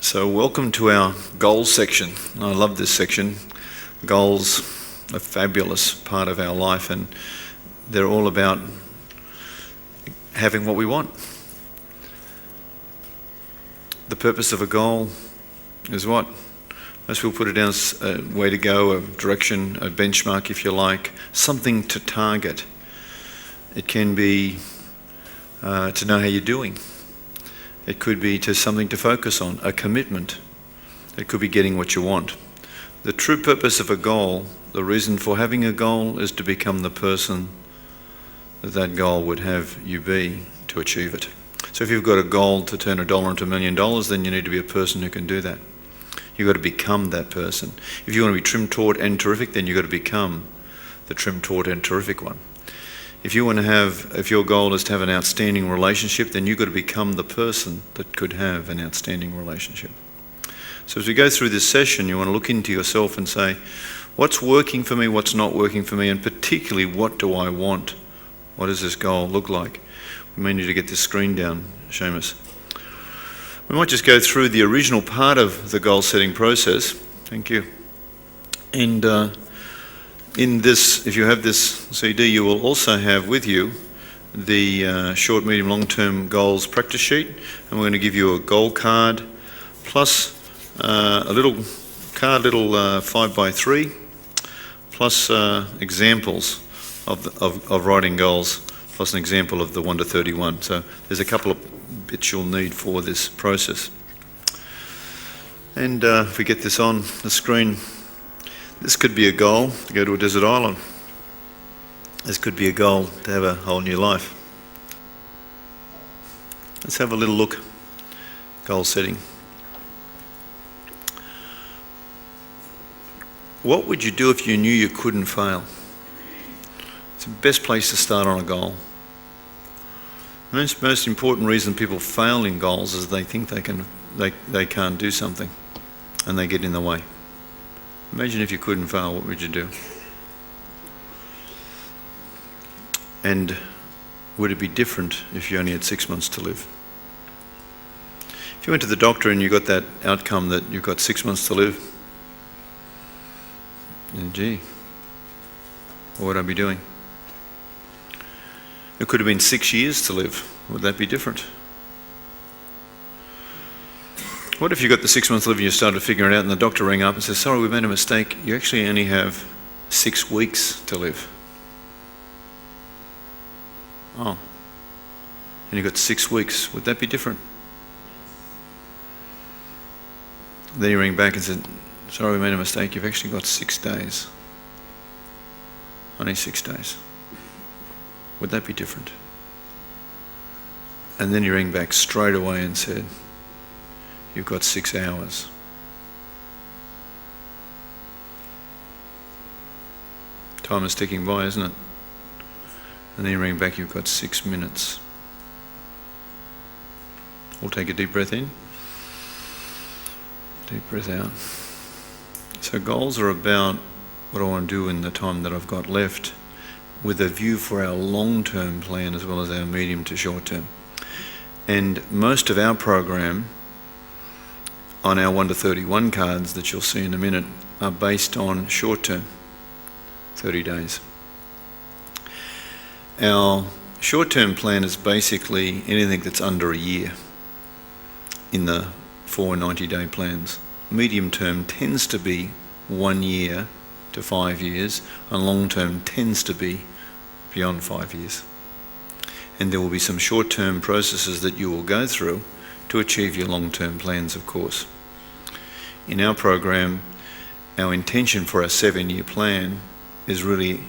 So welcome to our goals section. I love this section. Goals are a fabulous part of our life, and they're all about having what we want. The purpose of a goal is what? Most people put it down as a way to go, a direction, a benchmark if you like, something to target. It can be to know how you're doing. It could be to something to focus on, a commitment. It could be getting what you want. The true purpose of a goal, the reason for having a goal, is to become the person that goal would have you be to achieve it. So if you've got a goal to turn $1 into $1 million, then you need to be a person who can do that. You've got to become that person. If you want to be trim, taut and terrific, then you've got to become the trim, taut and terrific one. If your goal is to have an outstanding relationship, then you've got to become the person that could have an outstanding relationship. So as we go through this session, you want to look into yourself and say, what's working for me, what's not working for me, and particularly, what do I want? What does this goal look like? We may need to get this screen down, Seamus. We might just go through the original part of the goal setting process. Thank you. And in this, if you have this CD, you will also have with you the short, medium, long-term goals practice sheet, and we're going to give you a goal card plus a little card, 5x3, plus examples of writing goals, plus an example of the 1 to 31. So there's a couple of bits you'll need for this process. And if we get this on the screen, this could be a goal to go to a desert island. This could be a goal to have a whole new life. Let's have a little look. Goal setting. What would you do if you knew you couldn't fail? It's the best place to start on a goal. The most important reason people fail in goals is they think they can't do something, and they get in the way. Imagine if you couldn't fail, what would you do? And would it be different if you only had 6 months to live? If you went to the doctor and you got that outcome that you've got 6 months to live, then gee, what would I be doing? It could have been 6 years to live. Would that be different? What if you got the 6 months to live and you started figuring it out and the doctor rang up and said, sorry, we made a mistake. You actually only have 6 weeks to live. Oh. And you got 6 weeks. Would that be different? Then you ring back and said, sorry, we made a mistake. You've actually got 6 days. Only 6 days. Would that be different? And then you ring back straight away and said, you've got 6 hours. Time is ticking by, isn't it? And then you ring back, you've got 6 minutes. We'll take a deep breath in. Deep breath out. So goals are about what I want to do in the time that I've got left, with a view for our long-term plan as well as our medium to short-term. And most of our program on our 1 to 31 cards that you'll see in a minute are based on short-term, 30 days. Our short-term plan is basically anything that's under a year in the 4 90-day plans. Medium-term tends to be 1 year to 5 years, and long-term tends to be beyond 5 years. And there will be some short-term processes that you will go through to achieve your long-term plans, of course. In our program, our intention for our 7-year plan is really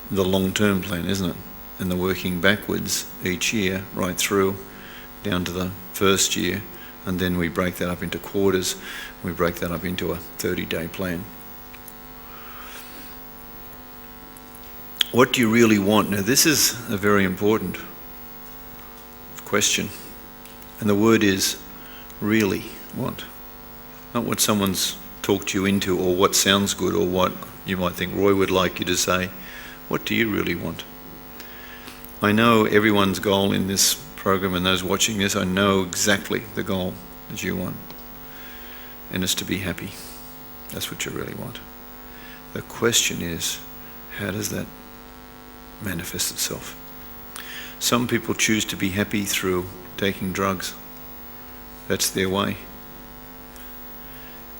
the long-term plan, isn't it? And the working backwards each year, right through, down to the first year, and then we break that up into quarters, we break that up into a 30-day plan. What do you really want? Now, this is a very important question. And the word is really want. Not what someone's talked you into or what sounds good or what you might think Roy would like you to say. What do you really want? I know everyone's goal in this program, and those watching this, I know exactly the goal that you want. and it's to be happy. That's what you really want. The question is, how does that manifest itself? Some people choose to be happy through taking drugs. That's their way.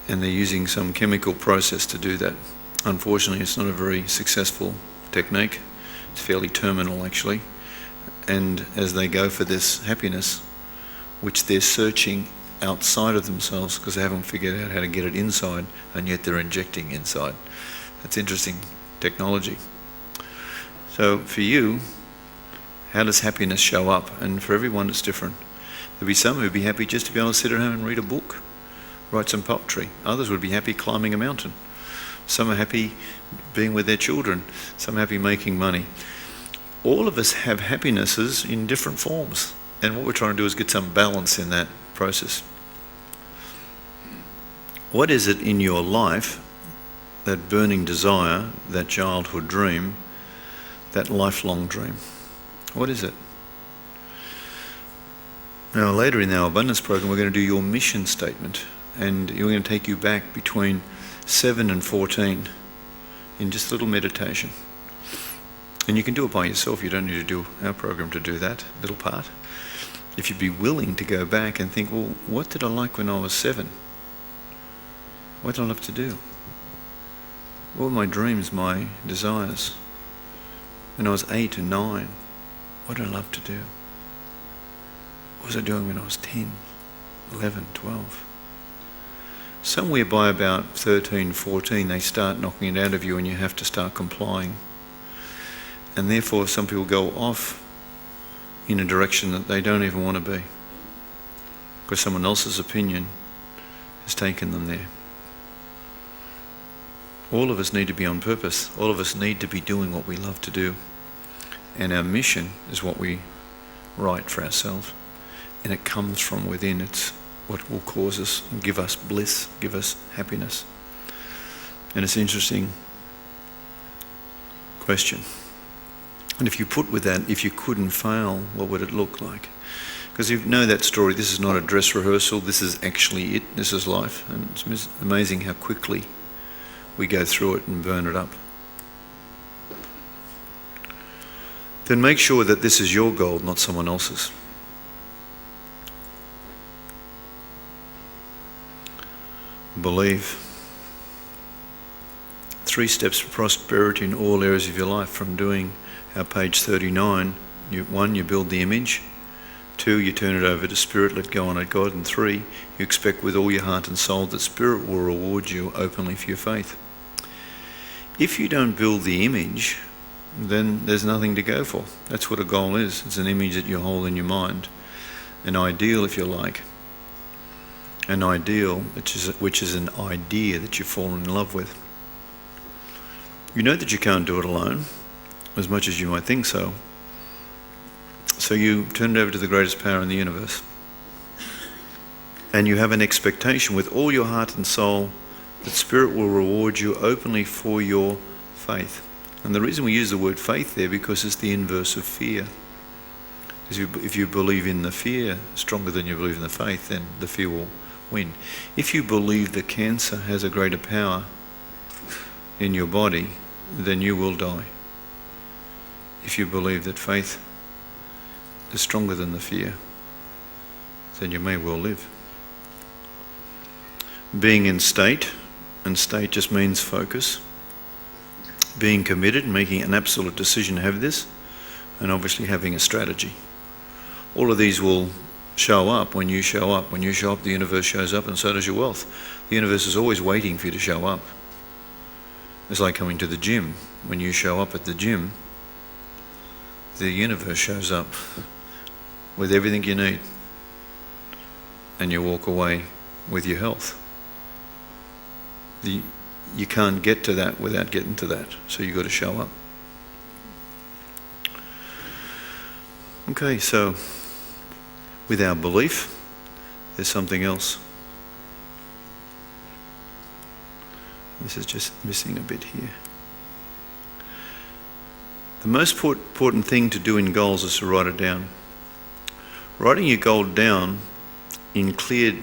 And they're using some chemical process to do that. Unfortunately, it's not a very successful technique. It's fairly terminal, actually. And as they go for this happiness, which they're searching outside of themselves because they haven't figured out how to get it inside, and yet they're injecting inside. That's interesting technology. So for you, how does happiness show up? And for everyone it's different. There'll be some who'd be happy just to be able to sit at home and read a book, write some poetry. Others would be happy climbing a mountain. Some are happy being with their children. Some are happy making money. All of us have happinesses in different forms. And what we're trying to do is get some balance in that process. What is it in your life, that burning desire, that childhood dream, that lifelong dream? What is it? Now later in our abundance program we're going to do your mission statement, and we're going to take you back between 7 and 14 in just a little meditation. And you can do it by yourself. You don't need to do our program to do that little part. If you'd be willing to go back and think, well, what did I like when I was 7? What did I love to do? What were my dreams, my desires? When I was 8 and 9, what did I love to do? What was I doing when I was 10, 11, 12? Somewhere by about 13, 14, they start knocking it out of you and you have to start complying. And therefore some people go off in a direction that they don't even want to be, because someone else's opinion has taken them there. All of us need to be on purpose. All of us need to be doing what we love to do. And our mission is what we write for ourselves. And it comes from within. It's what will cause us, give us bliss, give us happiness. And it's an interesting question. And if you put with that, if you couldn't fail, what would it look like? Because you know that story, this is not a dress rehearsal, this is actually it, this is life. And it's amazing how quickly we go through it and burn it up. Then make sure that this is your goal, not someone else's. Believe. 3 steps for prosperity in all areas of your life, from doing our page 39. 1, you build the image. 2, you turn it over to Spirit, let go on it God. And 3, you expect with all your heart and soul that Spirit will reward you openly for your faith. If you don't build the image, then there's nothing to go for. That's what a goal is. It's an image that you hold in your mind. An ideal, if you like. An ideal, which is an idea that you've fallen in love with. You know that you can't do it alone, as much as you might think so. So you turn it over to the greatest power in the universe. And you have an expectation with all your heart and soul that Spirit will reward you openly for your faith. And the reason we use the word faith there, because it's the inverse of fear. If you believe in the fear stronger than you believe in the faith, then the fear will win. If you believe that cancer has a greater power in your body, then you will die. If you believe that faith is stronger than the fear, then you may well live. Being in state, and state just means focus. Being committed, making an absolute decision to have this, and obviously having a strategy. All of these will show up when you show up. When you show up, the universe shows up, and so does your wealth. The universe is always waiting for you to show up. It's like coming to the gym. When you show up at the gym, the universe shows up with everything you need, and you walk away with your health. You can't get to that without getting to that, so you've got to show up. Okay, so with our belief, there's something else. This is just missing a bit here. The most important thing to do in goals is to write it down. Writing your goal down in clear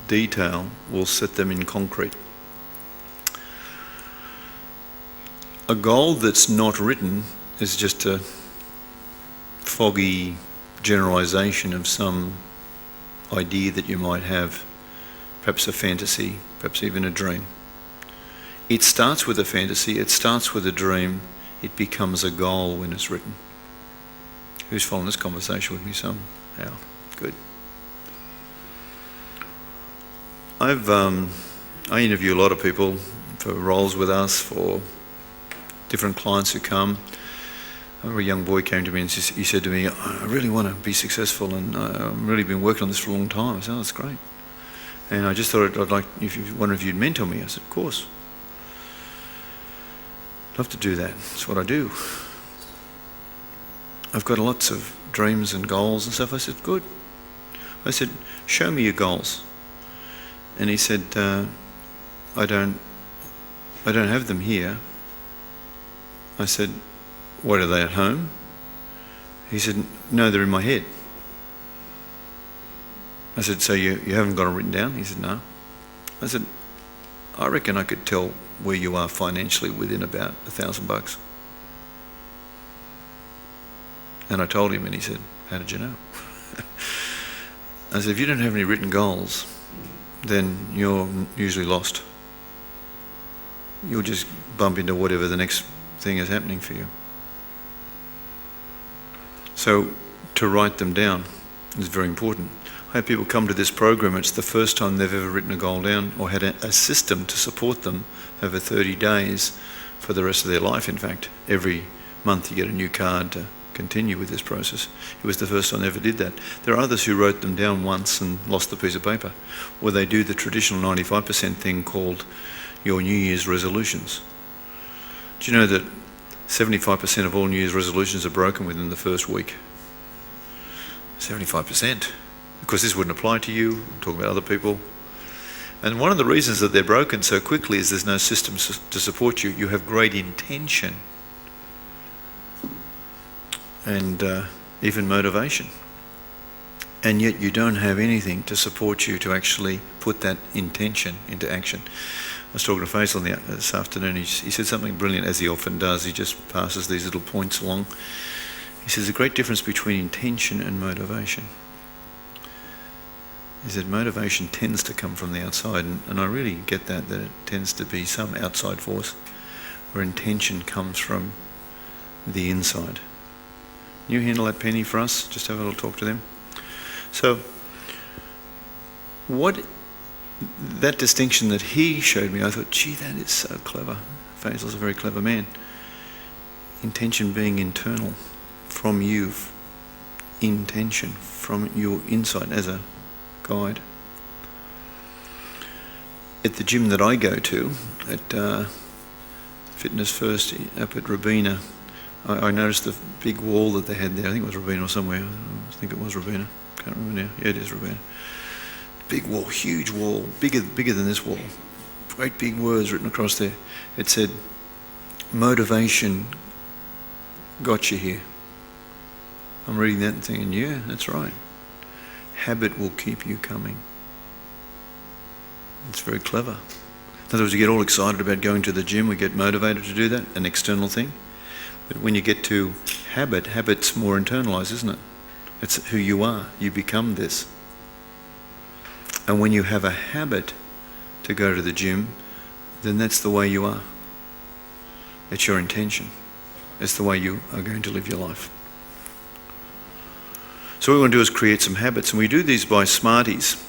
detail will set them in concrete. A goal that's not written is just a foggy generalization of some idea that you might have, perhaps a fantasy, perhaps even a dream. It starts with a fantasy, it starts with a dream, it becomes a goal when it's written. Who's following this conversation with me somehow? Good. I interview a lot of people for roles with us, for different clients who come. I remember a young boy came to me and he said to me, I really want to be successful and I've really been working on this for a long time. I said, oh, that's great. And I just thought I'd like, if one of you'd mentor me. I said, of course. I'd love to do that. That's what I do. I've got lots of dreams and goals and stuff. I said, good. I said, show me your goals. And he said, I don't have them here. I said, what, are they at home? He said, no, they're in my head. I said, so you haven't got them written down? He said, no. I said, I reckon I could tell where you are financially within about $1,000. And I told him, and he said, how did you know? I said, if you don't have any written goals, then you're usually lost. You'll just bump into whatever the next thing is happening for you. So to write them down is very important. I have people come to this program, it's the first time they've ever written a goal down or had a system to support them over 30 days for the rest of their life. In fact, every month you get a new card to continue with this process. It was the first time they ever did that. There are others who wrote them down once and lost the piece of paper, or they do the traditional 95% thing called your New Year's resolutions. Do you know that 75% of all New Year's resolutions are broken within the first week? 75%. Because this wouldn't apply to you, I'm talking about other people. And one of the reasons that they're broken so quickly is there's no system to support you. You have great intention and even motivation. And yet you don't have anything to support you to actually put that intention into action. I was talking to Faisal this afternoon. He said something brilliant, as he often does. He just passes these little points along. He says, a great difference between intention and motivation. He said, motivation tends to come from the outside, and I really get that it tends to be some outside force, where intention comes from the inside. Can you handle that, Penny, for us? Just have a little talk to them. So, that distinction that he showed me, I thought, gee, that is so clever. Faisal's a very clever man. Intention being internal, from you, intention from your inside as a guide. At the gym that I go to, at Fitness First up at Robina, I noticed the big wall that they had there. I think it was Robina or somewhere. I think it was Robina. Can't remember now. Yeah, it is Robina. Big wall, huge wall, bigger than this wall. Great big words written across there. It said, motivation got you here. I'm reading that and thinking, yeah, that's right. Habit will keep you coming. It's very clever. In other words, you get all excited about going to the gym, we get motivated to do that, an external thing. But when you get to habit's more internalized, isn't it? It's who you are. You become this. And when you have a habit to go to the gym, then that's the way you are. It's your intention. It's the way you are going to live your life. So what we want to do is create some habits, and we do these by Smarties.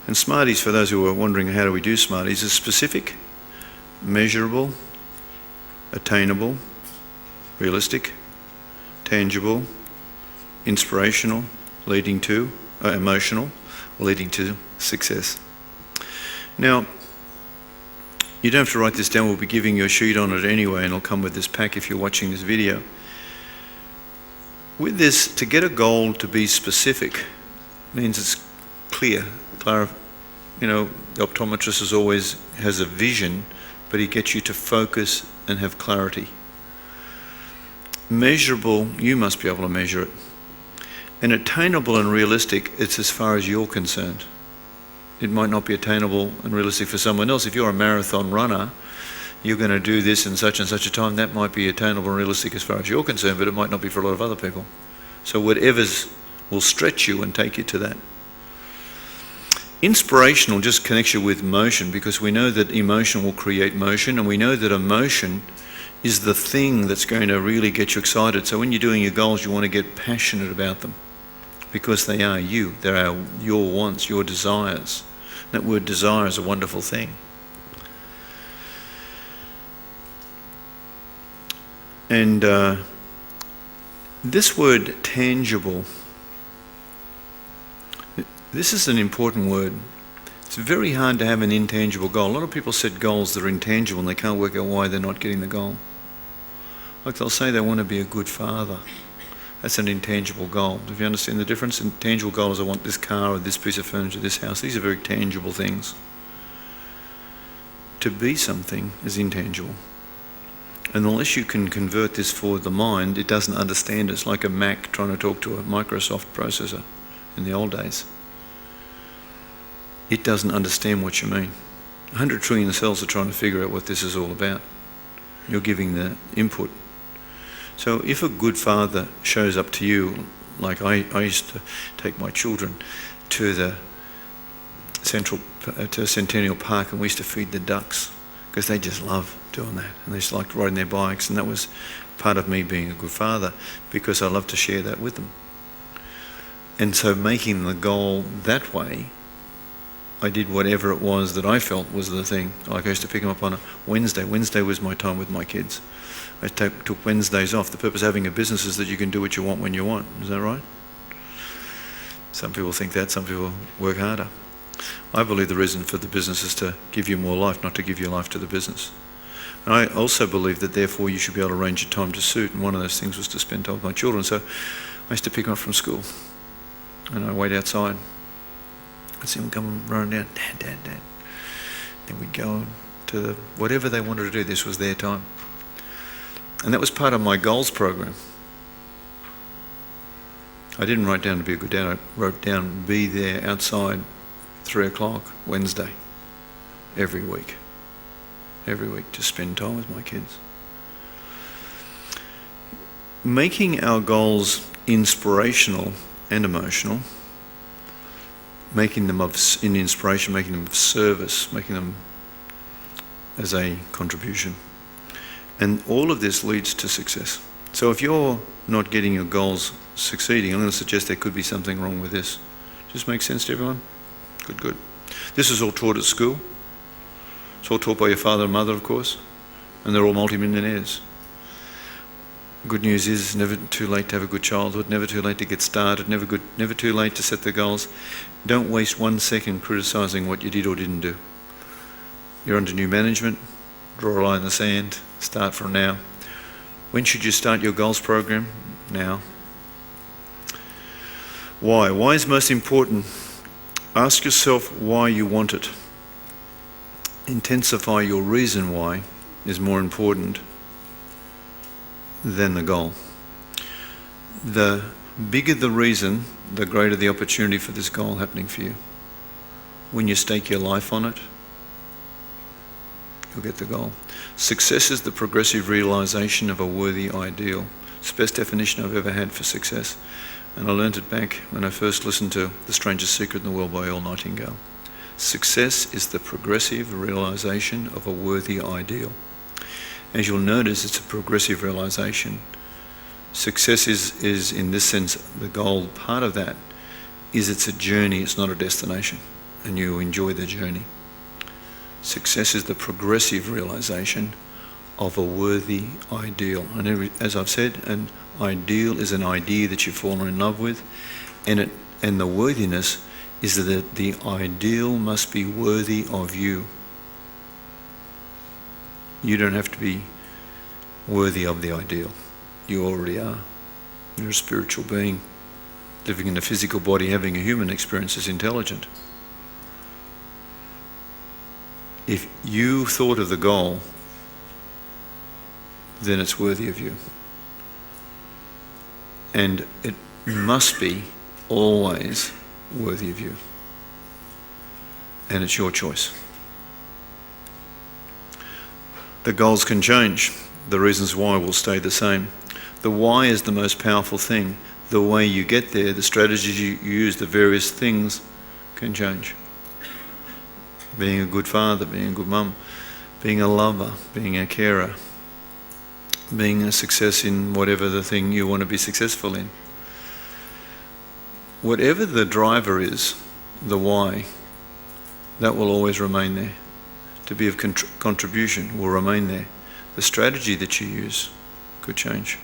And Smarties, for those who are wondering how do we do Smarties, is specific, measurable, attainable, realistic, tangible, inspirational, leading to, emotional, leading to success. Now, you don't have to write this down. We'll be giving you a sheet on it anyway, and it'll come with this pack if you're watching this video. With this, to get a goal to be specific means it's clear. You know, the optometrist has a vision, but he gets you to focus and have clarity. Measurable, you must be able to measure it. And attainable and realistic, it's as far as you're concerned. It might not be attainable and realistic for someone else. If you're a marathon runner, you're going to do this in such and such a time. That might be attainable and realistic as far as you're concerned, but it might not be for a lot of other people. So whatever's will stretch you and take you to that. Inspirational just connects you with motion, because we know that emotion will create motion, and we know that emotion is the thing that's going to really get you excited. So when you're doing your goals, you want to get passionate about them, because they are you. They're your wants, your desires. That word desire is a wonderful thing. And this word tangible, this is an important word. It's very hard to have an intangible goal. A lot of people set goals that are intangible and they can't work out why they're not getting the goal. Like they'll say they want to be a good father. That's an intangible goal. Do you understand the difference? Intangible goal is I want this car or this piece of furniture, this house. These are very tangible things. To be something is intangible. And unless you can convert this for the mind, it doesn't understand it. It's like a Mac trying to talk to a Microsoft processor in the old days. It doesn't understand what you mean. 100 trillion cells are trying to figure out what this is all about. You're giving the input. So if a good father shows up to you, like I used to take my children to the Centennial Park, and we used to feed the ducks, because they just love doing that, and they just liked riding their bikes, and that was part of me being a good father, because I love to share that with them. And so making the goal that way, I did whatever it was that I felt was the thing. Like I used to pick them up on a Wednesday. Wednesday was my time with my kids. I took Wednesdays off. The purpose of having a business is that you can do what you want when you want. Is that right? Some people think that. Some people work harder. I believe the reason for the business is to give you more life, not to give your life to the business. And I also believe that therefore you should be able to arrange your time to suit, and one of those things was to spend time with my children. So I used to pick them up from school, and I'd wait outside. I'd see them come running down, Dad, Dad, Dad. Then we'd go to whatever they wanted to do. This was their time. And that was part of my goals program. I didn't write down to be a good dad. I wrote down be there outside 3 o'clock Wednesday every week to spend time with my kids. Making our goals inspirational and emotional, making them in inspiration, making them of service, making them as a contribution. And all of this leads to success. So if you're not getting your goals succeeding, I'm going to suggest there could be something wrong with this. Does this make sense to everyone? Good. This is all taught at school. It's all taught by your father and mother, of course, and they're all multimillionaires. Good news is never too late to have a good childhood, never too late to get started, never too late to set the goals. Don't waste 1 second criticising what you did or didn't do. You're under new management, draw a line in the sand, start from now. When should you start your goals program? Now. Why? Why is most important? Ask yourself why you want it. Intensify your reason why is more important than the goal. The bigger the reason, the greater the opportunity for this goal happening for you. When you stake your life on it, you'll get the goal. Success is the progressive realization of a worthy ideal. It's the best definition I've ever had for success. And I learnt it back when I first listened to The Strangest Secret in the World by Earl Nightingale. Success is the progressive realization of a worthy ideal. As you'll notice, it's a progressive realization. Success is in this sense, the goal part of that is it's a journey, it's not a destination, and you enjoy the journey. Success is the progressive realization of a worthy ideal. And as I've said, an ideal is an idea that you've fallen in love with, and the worthiness is that the ideal must be worthy of you. You don't have to be worthy of the ideal. You already are. You're a spiritual being. Living in a physical body, having a human experience is intelligent. If you thought of the goal, then it's worthy of you. And it must be always worthy of you. and it's your choice. The goals can change. The reasons why will stay the same. The why is the most powerful thing. The way you get there, the strategies you use, the various things can change. Being a good father, being a good mum, being a lover, being a carer, being a success in whatever the thing you want to be successful in. Whatever the driver is, the why, that will always remain there. To be of contribution will remain there. The strategy that you use could change,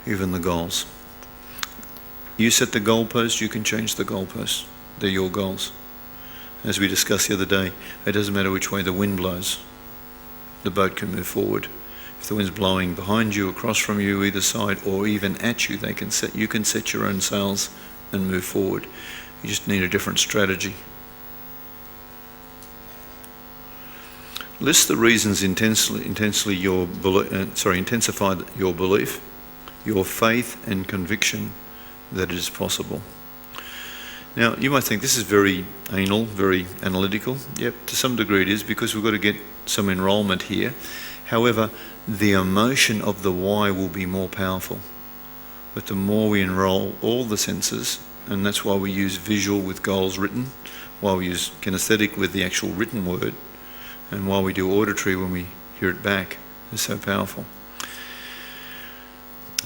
even the goals. You set the goalpost, you can change the goalposts. They're your goals. As we discussed the other day, it doesn't matter which way the wind blows. The boat can move forward. If the wind's blowing behind you, across from you, either side, or even at you, you can set your own sails and move forward. You just need a different strategy. List the reasons intensify your belief, your faith and conviction that it is possible. Now, you might think this is very anal, very analytical. Yep, to some degree it is, because we've got to get some enrolment here. However, the emotion of the why will be more powerful. But the more we enroll all the senses, and that's why we use visual with goals written, why we use kinesthetic with the actual written word, and why we do auditory when we hear it back, is so powerful.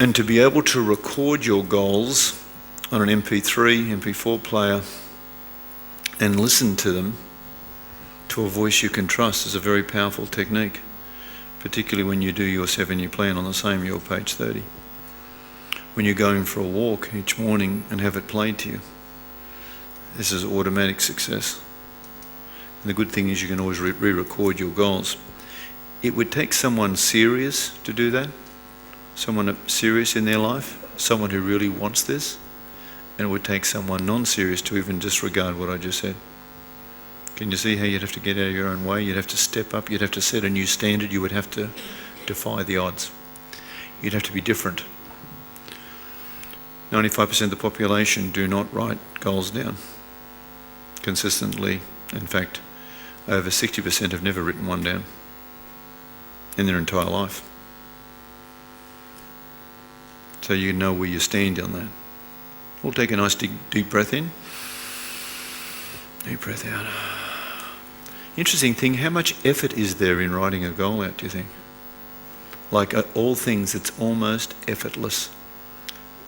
And to be able to record your goals on an MP3, MP4 player, and listen to them to a voice you can trust is a very powerful technique, particularly when you do your 7-year plan on the same year, page 30. When you're going for a walk each morning and have it played to you, this is automatic success. And the good thing is you can always re-record your goals. It would take someone serious to do that, someone serious in their life, someone who really wants this, and it would take someone non-serious to even disregard what I just said. Can you see how you'd have to get out of your own way? You'd have to step up, you'd have to set a new standard, you would have to defy the odds. You'd have to be different. 95% of the population do not write goals down consistently. In fact, over 60% have never written one down in their entire life. So you know where you stand on that. We'll take a nice deep breath in. Deep breath out. Interesting thing, how much effort is there in writing a goal out, do you think? Like all things, it's almost effortless.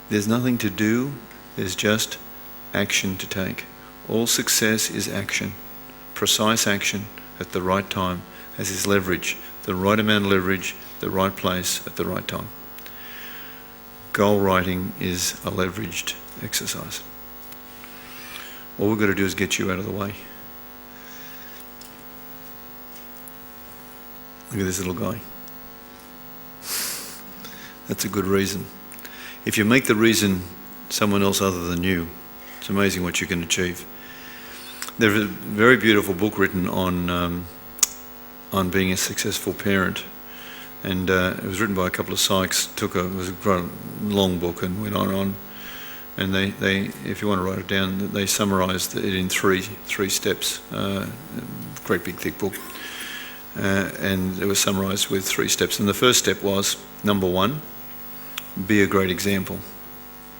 There's nothing to do, there's just action to take. All success is action. Precise action at the right time, as is leverage. The right amount of leverage, the right place, at the right time. Goal writing is a leveraged exercise. All we've got to do is get you out of the way. Look at this little guy. That's a good reason. If you make the reason someone else other than you, it's amazing what you can achieve. There's a very beautiful book written on being a successful parent, and it was written by a couple of psychs. It was a long book and went on, and they if you want to write it down, they summarised it in three steps. Great big thick book, and it was summarised with 3 steps. And the first step was, number 1, be a great example.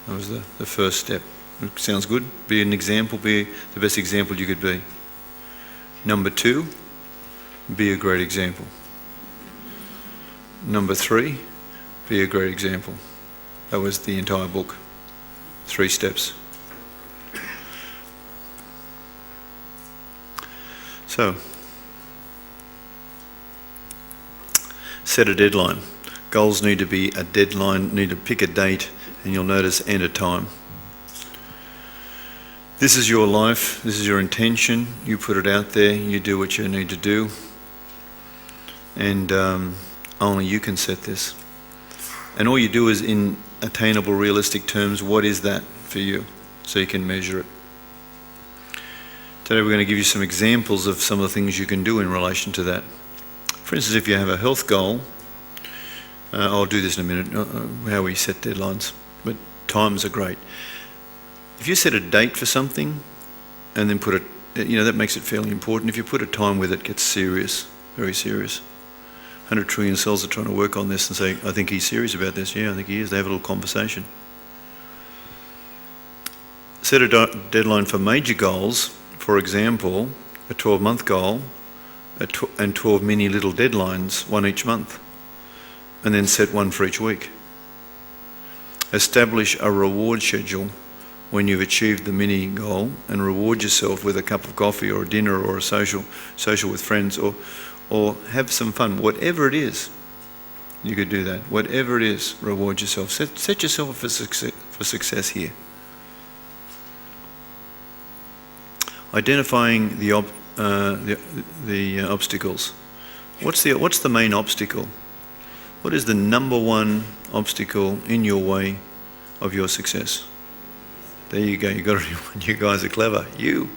That was the first step. It sounds good. Be an example, be the best example you could be. Number 2, be a great example. Number 3, be a great example. That was the entire book. 3 steps. So, set a deadline. Goals need to be a deadline, need to pick a date, and you'll notice, and a time. This is your life, this is your intention, you put it out there, you do what you need to do, and only you can set this. And all you do is, in attainable, realistic terms, what is that for you, so you can measure it. Today we're going to give you some examples of some of the things you can do in relation to that. For instance, if you have a health goal, I'll do this in a minute, how we set deadlines, but times are great. If you set a date for something and then put that makes it fairly important. If you put a time with it, it gets serious, very serious. 100 trillion cells are trying to work on this and say, I think he's serious about this. Yeah, I think he is. They have a little conversation. Set a deadline for major goals. For example, a 12-month goal and 12 mini little deadlines, one each month. And then set one for each week. Establish a reward schedule when you've achieved the mini goal and reward yourself with a cup of coffee or a dinner or a social with friends or have some fun. Whatever it is, you could do that. Whatever it is, reward yourself. Set yourself up for success here. Identifying the obstacles. What's the main obstacle? What is the number one obstacle in your way of your success? There you go. You got it. You guys are clever. You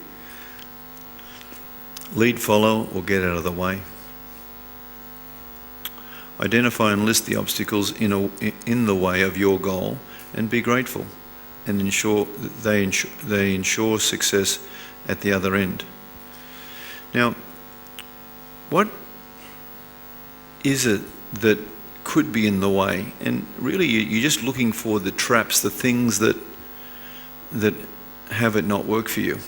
lead, follow, or get out of the way. Identify and list the obstacles in the way of your goal, and be grateful, and ensure that they ensure success at the other end. Now, what is it that could be in the way? And really, you're just looking for the traps, the things that have it not work for you.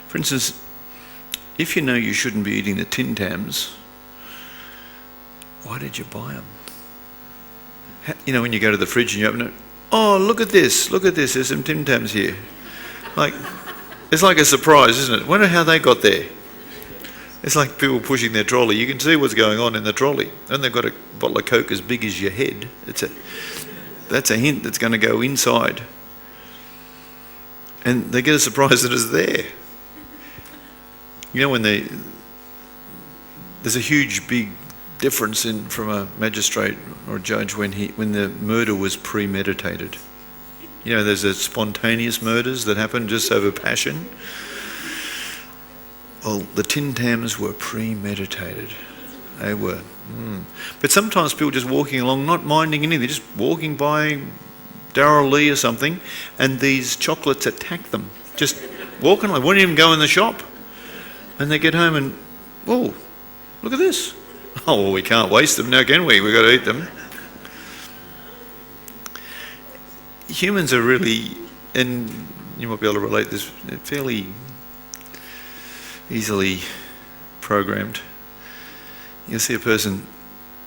For instance, if you know you shouldn't be eating the Tim Tams, why did you buy them? When you go to the fridge and you open it, oh, look at this, there's some Tim Tams here. It's like a surprise, isn't it? Wonder how they got there. It's like people pushing their trolley. You can see what's going on in the trolley. And they've got a bottle of Coke as big as your head. That's a hint that's going to go inside. And they get a surprise that it's there. When there's a huge, big difference from a magistrate or a judge when the murder was premeditated. There's the spontaneous murders that happen just over passion. Well, the Tim Tams were premeditated. They were. But sometimes people just walking along, not minding anything, they're just walking by Darryl Lee or something, and these chocolates attack them. Just walking along, wouldn't even go in the shop. And they get home and, whoa, look at this. Oh, well, we can't waste them now, can we? We've got to eat them. Humans are really, and you might be able to relate this, fairly easily programmed. You'll see a person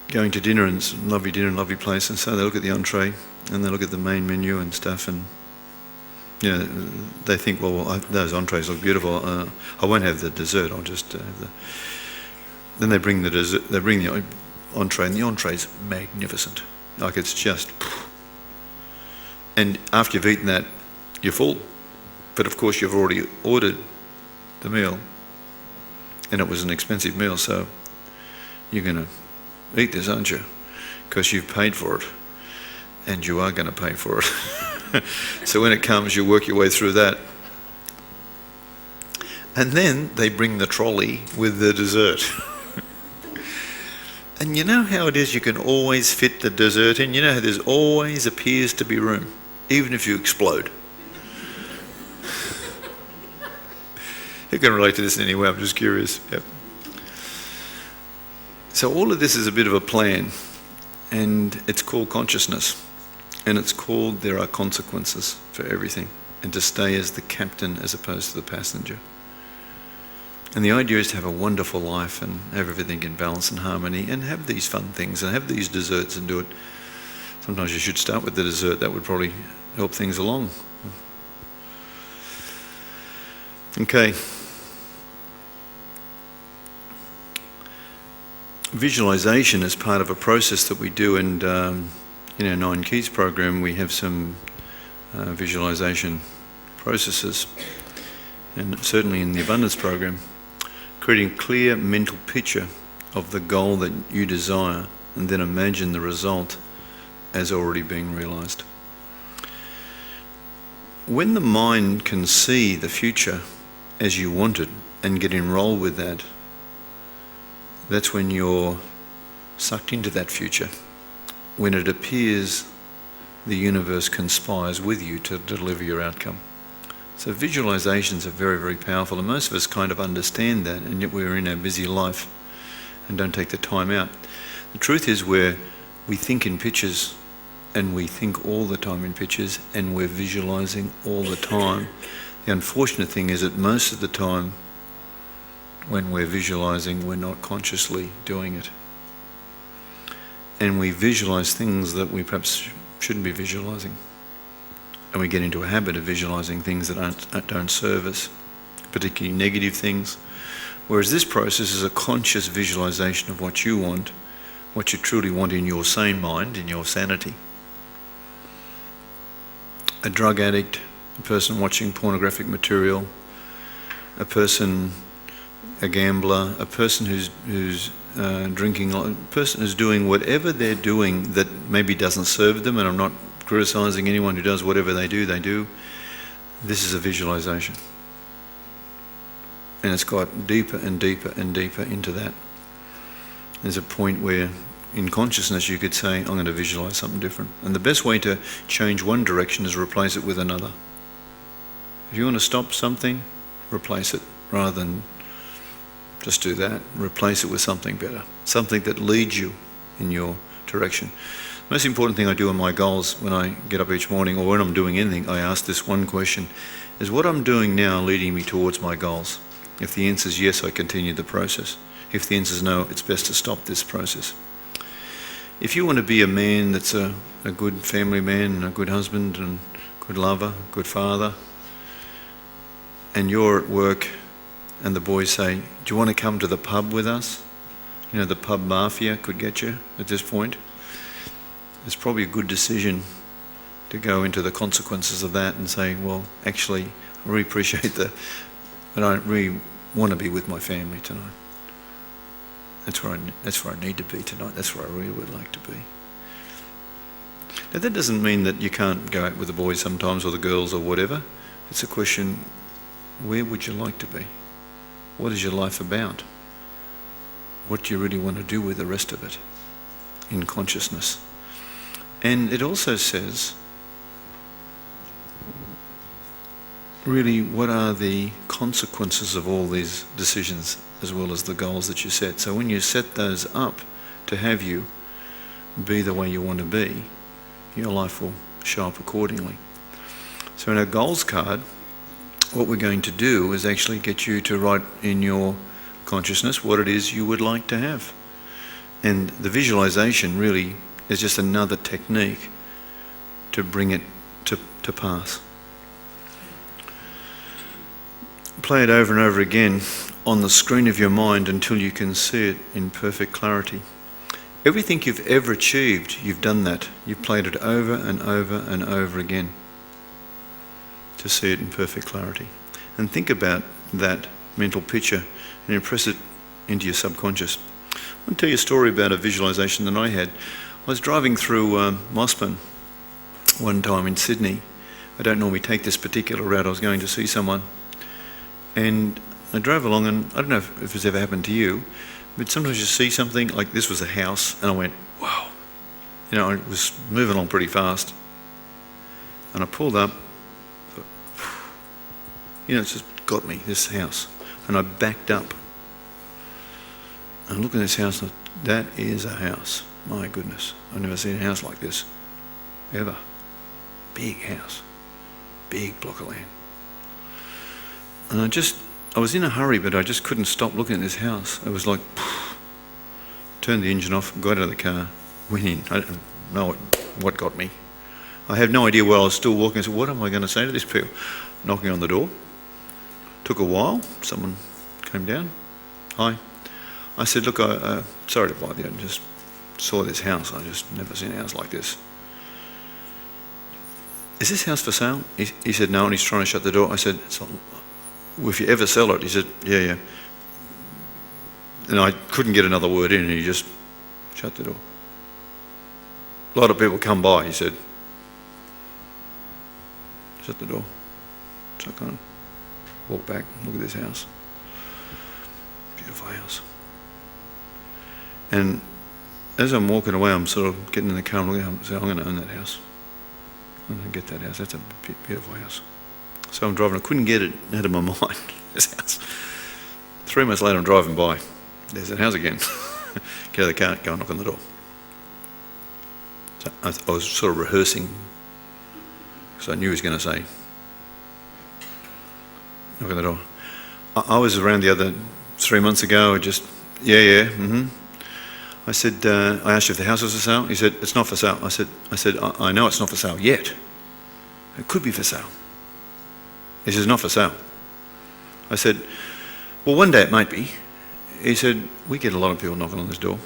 going to dinner, and it's a lovely dinner, lovely place, and so they look at the entree and they look at the main menu and stuff, and they think, well, those entrees look beautiful. I won't have the dessert. I'll just have the. Then they bring the dessert. They bring the entree, and the entree's magnificent. Like it's just. And after you've eaten that, you're full. But of course, you've already ordered the meal, and it was an expensive meal, so you're going to eat this, aren't you? Because you've paid for it, and you are going to pay for it. So when it comes, you work your way through that. And then they bring the trolley with the dessert. And you know how it is, you can always fit the dessert in? You know how there's always appears to be room, even if you explode. You can relate to this in any way, I'm just curious. Yep. So all of this is a bit of a plan, and it's called consciousness, and it's called there are consequences for everything, and to stay as the captain as opposed to the passenger. And the idea is to have a wonderful life and have everything in balance and harmony and have these fun things and have these desserts and do it. Sometimes you should start with the dessert. That would probably help things along. Okay. Visualization is part of a process that we do, and in our 9 Keys program we have some visualization processes, and certainly in the Abundance program, creating a clear mental picture of the goal that you desire and then imagine the result as already being realised. When the mind can see the future as you want it and get enrolled with that, that's when you're sucked into that future. When it appears the universe conspires with you to deliver your outcome. So visualizations are very, very powerful, and most of us kind of understand that, and yet we're in our busy life and don't take the time out. The truth is we think in pictures, and we think all the time in pictures, and we're visualizing all the time. The unfortunate thing is that most of the time when we're visualizing, we're not consciously doing it. And we visualize things that we perhaps shouldn't be visualizing. And we get into a habit of visualizing things that don't serve us, particularly negative things. Whereas this process is a conscious visualization of what you want, what you truly want in your sane mind, in your sanity. A drug addict, a person watching pornographic material, a person, a gambler, a person who's drinking, a person who's doing whatever they're doing that maybe doesn't serve them, and I'm not criticizing anyone who does whatever they do. This is a visualization. And it's got deeper and deeper and deeper into that. There's a point where in consciousness you could say, I'm going to visualize something different. And the best way to change one direction is replace it with another. If you want to stop something, replace it rather than just do that. Replace it with something better, something that leads you in your direction. The most important thing I do in my goals when I get up each morning, or when I'm doing anything, I ask this one question: is what I'm doing now leading me towards my goals? If the answer is yes, I continue the process. If the answer is no, it's best to stop this process. If you want to be a man that's a good family man and a good husband and good lover, good father, and you're at work and the boys say, do you want to come to the pub with us? You know, the pub mafia could get you at this point. It's probably a good decision to go into the consequences of that and say, well, actually, I really appreciate but I don't really want to be with my family tonight. That's where I need to be tonight. That's where I really would like to be. Now that doesn't mean that you can't go out with the boys sometimes, or the girls, or whatever. It's a question, where would you like to be? What is your life about? What do you really want to do with the rest of it in consciousness? And it also says, really, what are the consequences of all these decisions as well as the goals that you set? So when you set those up to have you be the way you want to be, your life will show up accordingly. So in our goals card, what we're going to do is actually get you to write in your consciousness what it is you would like to have. And the visualization really is just another technique to bring it to pass. Play it over and over again on the screen of your mind until you can see it in perfect clarity. Everything you've ever achieved, you've done that. You've played it over and over and over again to see it in perfect clarity. And think about that mental picture and impress it into your subconscious. I'll tell you a story about a visualization that I had. I was driving through Mossman one time in Sydney. I don't normally take this particular route. I was going to see someone. And I drove along, and I don't know if it's ever happened to you, but sometimes you see something, like this was a house, and I went, wow. You know, I was moving along pretty fast. And I pulled up, thought, you know, it's just got me, this house. And I backed up. And I look at this house, and that is a house. My goodness, I've never seen a house like this, ever. Big house, big block of land. And I was in a hurry, but I just couldn't stop looking at this house. It was like, turned the engine off, got out of the car, went in. I don't know what got me. I have no idea where I was still walking. I said, what am I going to say to these people? Knocking on the door. Took a while. Someone came down. Hi. I said, look, sorry to bother you. I just saw this house. I just never seen a house like this. Is this house for sale? He said, no, and he's trying to shut the door. I said, well, if you ever sell it. He said, yeah. And I couldn't get another word in, and he just shut the door. A lot of people come by, he said. Shut the door. So I kind of walk back, look at this house. Beautiful house. And as I'm walking away, I'm sort of getting in the car and looking at it, I'm going to own that house. I'm going to get that house. That's a beautiful house. So I'm driving, I couldn't get it out of my mind, this house. 3 months later, I'm driving by. There's that house again. Get out of the car, go and knock on the door. So I was sort of rehearsing, because I knew he was going to say, knock on the door. I was around the other 3 months ago, I just, I said, I asked you if the house was for sale. He said, it's not for sale. I said, I know it's not for sale yet. It could be for sale. He says, not for sale. I said, well, one day it might be. He said, we get a lot of people knocking on this door.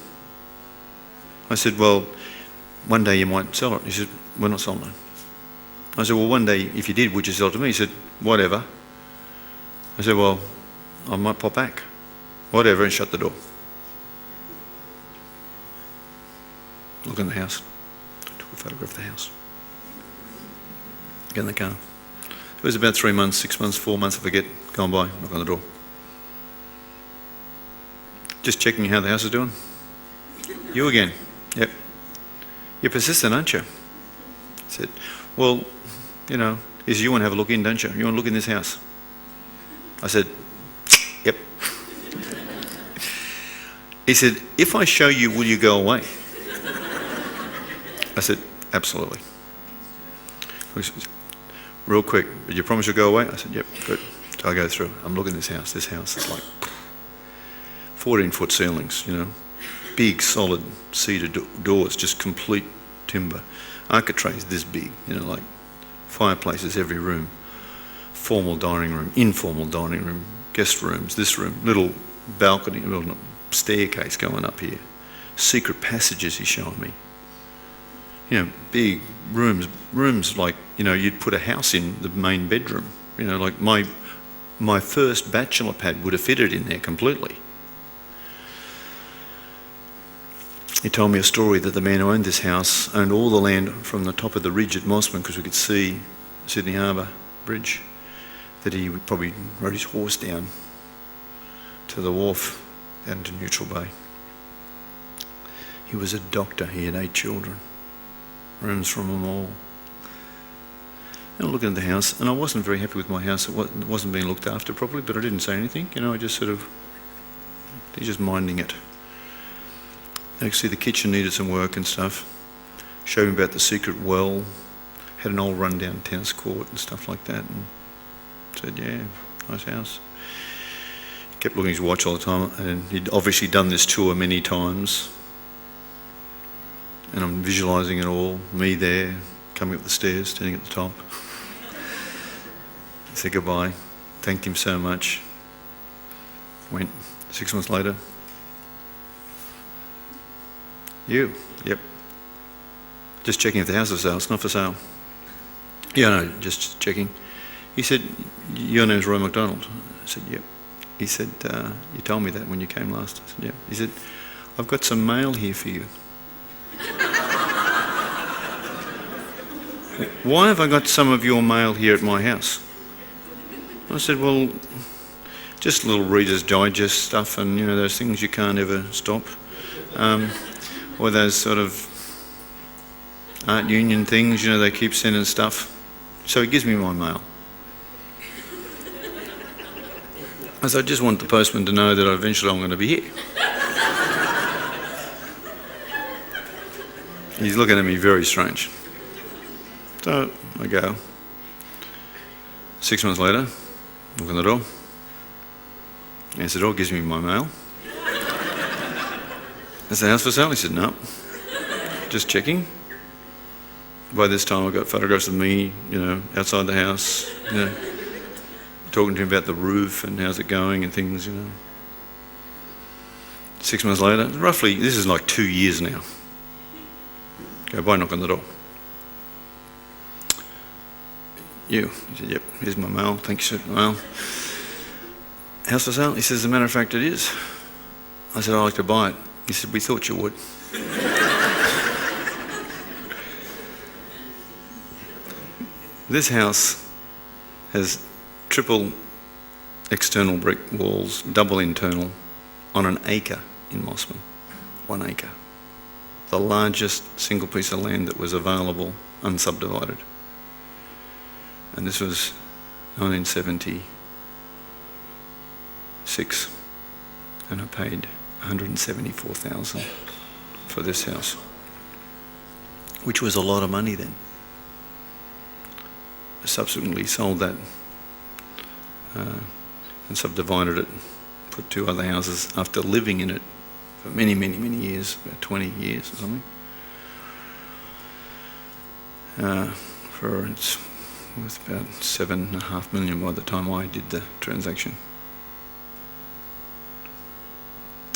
I said, well, one day you might sell it. He said, we're not selling it. I said, well, one day if you did, would you sell it to me? He said, whatever. I said, well, I might pop back. Whatever, and shut the door. Look in the house. Took a photograph of the house. Get in the car. It was about 3 months, 6 months, 4 months, I forget, gone by, knock on the door. Just checking how the house is doing. You again? Yep. You're persistent, aren't you? I said, well, you know, he said, you want to have a look in, don't you? You want to look in this house? I said, yep. He said, if I show you, will you go away? I said, absolutely. He said, real quick, did you promise you'll go away? I said, yep, good. So I go through. I'm looking at this house. This house is like 14-foot ceilings, you know, big, solid cedar doors, just complete timber. Architraves this big, you know, like fireplaces every room. Formal dining room, informal dining room, guest rooms, this room, little balcony, little staircase going up here. Secret passages he's showing me. You know, big rooms like, you know, you'd put a house in the main bedroom. You know, like my first bachelor pad would have fitted in there completely. He told me a story that the man who owned this house owned all the land from the top of the ridge at Mossman, because we could see Sydney Harbour Bridge, that he probably rode his horse down to the wharf down to Neutral Bay. He was a doctor. He had 8 children. Rooms from them all. And I looked at the house, and I wasn't very happy with my house. It wasn't being looked after properly, but I didn't say anything. You know, I just sort of, he's just minding it. Actually, the kitchen needed some work and stuff. Showed me about the secret well. Had an old rundown tennis court and stuff like that. And said, yeah, nice house. Kept looking at his watch all the time, and he'd obviously done this tour many times. And I'm visualising it all, me there, coming up the stairs, standing at the top. I said goodbye, thanked him so much. Went 6 months later. You? Yep. Just checking if the house is for sale. It's not for sale. Yeah, no, just checking. He said, your name's Roy McDonald. I said, yep. He said, you told me that when you came last. I said, yep. He said, I've got some mail here for you. Why have I got some of your mail here at my house? I said, well, just little Reader's Digest stuff, and you know, those things you can't ever stop. Or those sort of art union things, you know, they keep sending stuff. So he gives me my mail. I said, I just want the postman to know that eventually I'm going to be here. He's looking at me very strange. So I go. 6 months later, knock on the door. He answered the door, gives me my mail. Is the house for sale? He said, no. Just checking. By this time I got photographs of me, you know, outside the house, you know, talking to him about the roof and how's it going and things, you know. 6 months later, roughly, this is like 2 years now. Go by, knock on the door. You? He said, yep, here's my mail. Thank you, sir. Mail. House for sale? He says, as a matter of fact, it is. I said, I'd like to buy it. He said, we thought you would. This house has triple external brick walls, double internal, on an acre in Mossman. 1 acre. The largest single piece of land that was available, unsubdivided. And this was 1976, and I paid $174,000 for this house, which was a lot of money then. I subsequently sold that and subdivided it, put 2 other houses after living in it for many, many, many years, about 20 years or something. It's worth about $7.5 million by the time I did the transaction.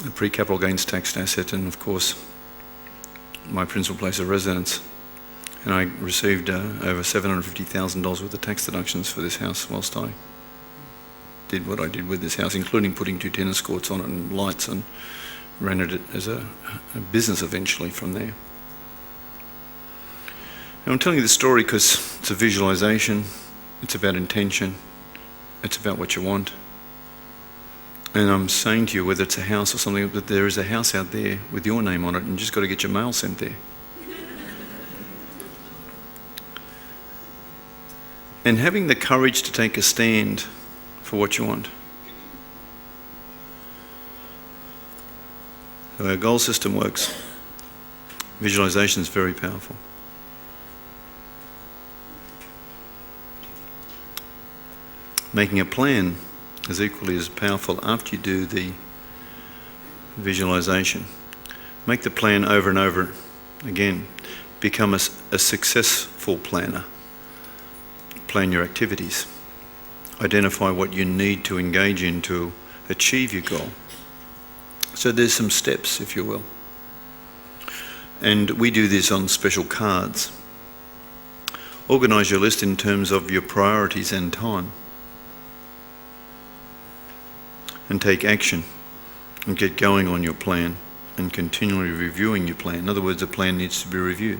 A pre-capital gains taxed asset, and of course my principal place of residence. And I received over $750,000 worth of tax deductions for this house whilst I did what I did with this house, including putting 2 tennis courts on it and lights, and rented it as a business eventually from there. Now I'm telling you this story because it's a visualization, it's about intention, it's about what you want. And I'm saying to you, whether it's a house or something, that there is a house out there with your name on it, and you just got to get your mail sent there. And having the courage to take a stand for what you want. The way our goal system works, visualization is very powerful. Making a plan is equally as powerful after you do the visualization. Make the plan over and over again. Become a successful planner. Plan your activities. Identify what you need to engage in to achieve your goal. So there's some steps, if you will. And we do this on special cards. Organise your list in terms of your priorities and time. And take action and get going on your plan and continually reviewing your plan. In other words, the plan needs to be reviewed.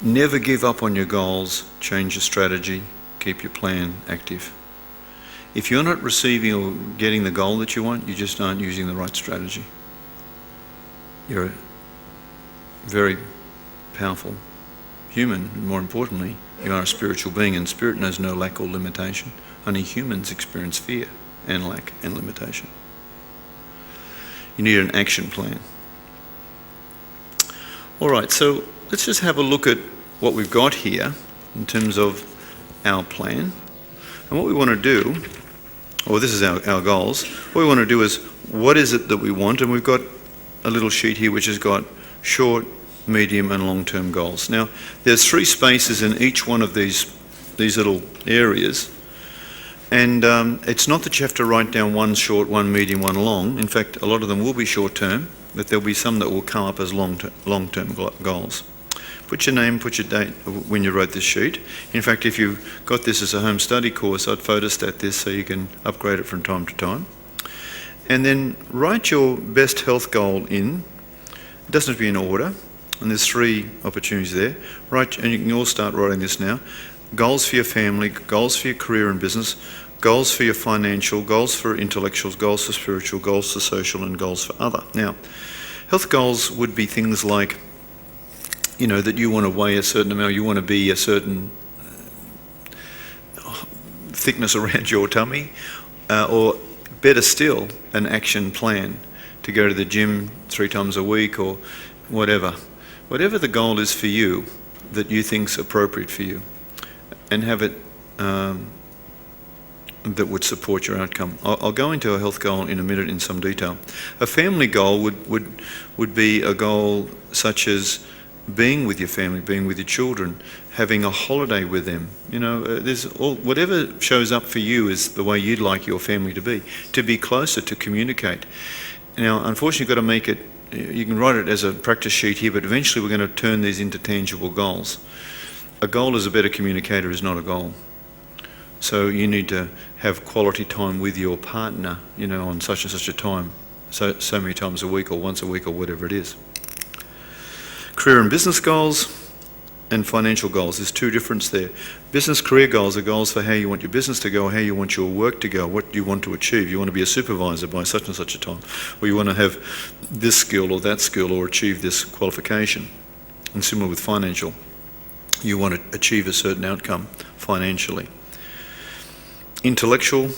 Never give up on your goals, change your strategy, keep your plan active. If you're not receiving or getting the goal that you want, you just aren't using the right strategy. You're a very powerful human, and more importantly, you are a spiritual being, and spirit knows no lack or limitation. Only humans experience fear and lack and limitation. You need an action plan. All right, so let's just have a look at what we've got here in terms of our plan. And what we want to do, or this is our goals, what we want to do is, what is it that we want? And we've got a little sheet here which has got short, medium and long-term goals. Now, there's 3 spaces in each one of these little areas. And it's not that you have to write down one short, one medium, one long. In fact, a lot of them will be short-term, but there'll be some that will come up as long-term goals. Put your name, put your date when you wrote this sheet. In fact, if you got this as a home study course, I'd photostat this so you can upgrade it from time to time. And then write your best health goal in. It doesn't have to be in order, and there's 3 opportunities there. Write, and you can all start writing this now. Goals for your family, goals for your career and business, goals for your financial, goals for intellectuals, goals for spiritual, goals for social, and goals for other. Now, health goals would be things like, that you want to weigh a certain amount, you want to be a certain thickness around your tummy, or better still, an action plan to go to the gym 3 times a week or whatever. Whatever the goal is for you that you think's appropriate for you, and have it that would support your outcome. I'll go into a health goal in a minute in some detail. A family goal would be a goal such as being with your family, being with your children, having a holiday with them. There's whatever shows up for you is the way you'd like your family to be closer, to communicate. Now, unfortunately, you've got to make it, you can write it as a practice sheet here, but eventually we're going to turn these into tangible goals. A goal as a better communicator is not a goal. So you need to have quality time with your partner, on such and such a time, so many times a week or once a week or whatever it is. Career and business goals and financial goals. There's 2 differences there. Business career goals are goals for how you want your business to go, how you want your work to go, what you want to achieve. You want to be a supervisor by such and such a time, or you want to have this skill or that skill or achieve this qualification. And similar with financial. You want to achieve a certain outcome financially. Intellectual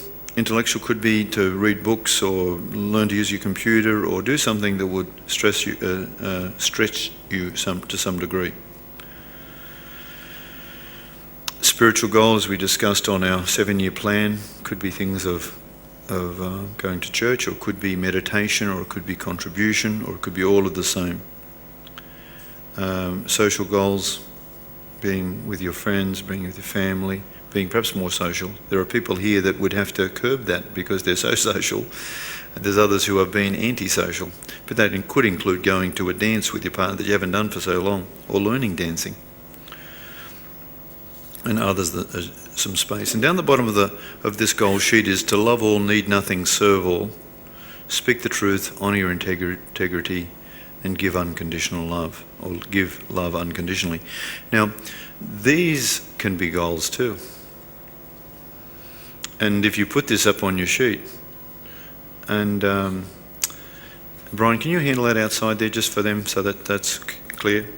could be to read books or learn to use your computer or do something that would stretch you to some degree. Spiritual goals we discussed on our 7-year plan could be things of going to church, or it could be meditation, or it could be contribution, or it could be all of the same. Social goals, being with your friends, being with your family, being perhaps more social. There are people here that would have to curb that because they're so social, and there's others who have been antisocial. But that could include going to a dance with your partner that you haven't done for so long, or learning dancing. And others that some space. And down the bottom of this goal sheet is to love all, need nothing, serve all, speak the truth, honour your integrity, and give unconditional love, or give love unconditionally. Now, these can be goals too. And if you put this up on your sheet, and Brian, can you handle that outside there just for them so that that's clear?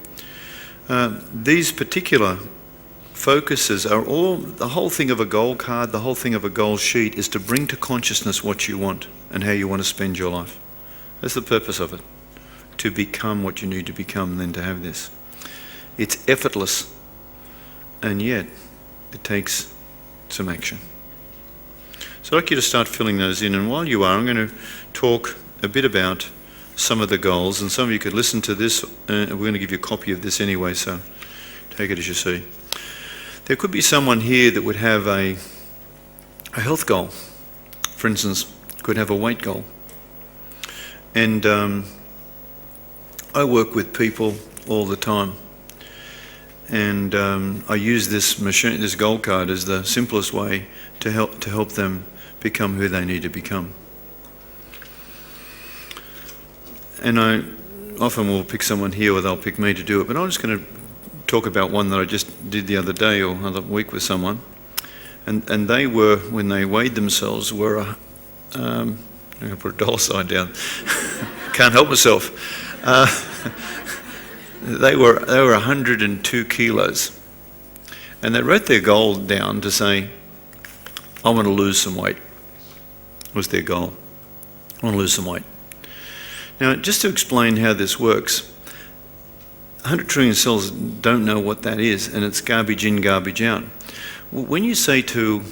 These particular focuses are all, the whole thing of a goal card, the whole thing of a goal sheet is to bring to consciousness what you want and how you want to spend your life. That's the purpose of it, to become what you need to become and then to have this. It's effortless, and yet it takes some action. So I'd like you to start filling those in, and while you are, I'm going to talk a bit about some of the goals, and some of you could listen to this. We're going to give you a copy of this anyway, so take it as you see. There could be someone here that would have a health goal. For instance, could have a weight goal. And I work with people all the time, and I use this machine, this goal card, as the simplest way to help them become who they need to become. And I often will pick someone here, or they'll pick me to do it, but I'm just going to talk about one that I just did the other day or other week with someone, and they were, when they weighed themselves, were I'm going to put a dollar sign down. Can't help myself. They were 102 kilos, and they wrote their goal down to say, I want to lose some weight. Was their goal. I want to lose some weight. Now, just to explain how this works, 100 trillion cells don't know what that is, and it's garbage in, garbage out. When you say to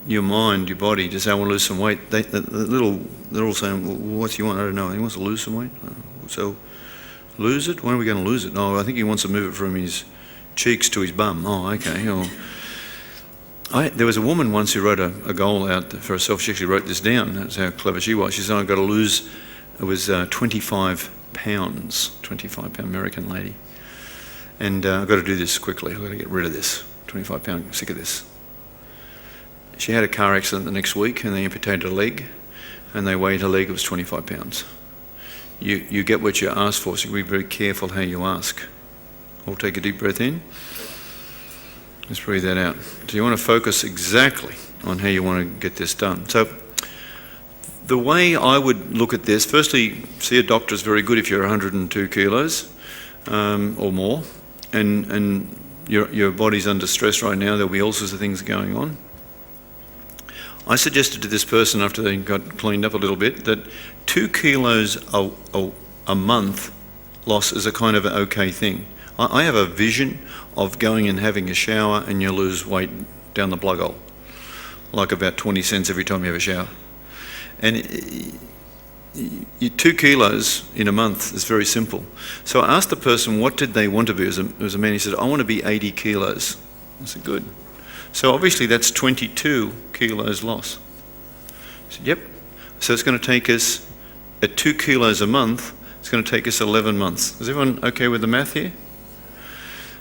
your mind, your body, just say, I want to lose some weight, they're all saying, well, what's he want? I don't know. He wants to lose some weight? So, lose it? When are we going to lose it? Oh, I think he wants to move it from his cheeks to his bum. Oh, okay. There was a woman once who wrote a goal out for herself. She actually wrote this down. That's how clever she was. She said, I've got to lose, it was 25 pounds, 25-pound American lady. And I've got to do this quickly. I've got to get rid of this. 25 pound, I'm sick of this. She had a car accident the next week, and they amputated a leg, and they weighed her leg. It was 25 pounds. You get what you ask for, so you be very careful how you ask. We'll take a deep breath in. Let's breathe that out. So you want to focus exactly on how you want to get this done. So the way I would look at this, firstly, see a doctor is very good if you're 102 kilos or more, and your body's under stress right now. There'll be all sorts of things going on. I suggested to this person, after they got cleaned up a little bit, that 2 kilos a month loss is a kind of an okay thing. I have a vision of going and having a shower and you lose weight down the plug hole, like about 20 cents every time you have a shower. And 2 kilos in a month is very simple. So I asked the person, what did they want to be? It was a man, he said, I want to be 80 kilos. I said, good. So obviously that's 22 kilos loss. I said, yep. So it's going to take us, at 2 kilos a month, it's going to take us 11 months. Is everyone okay with the math here?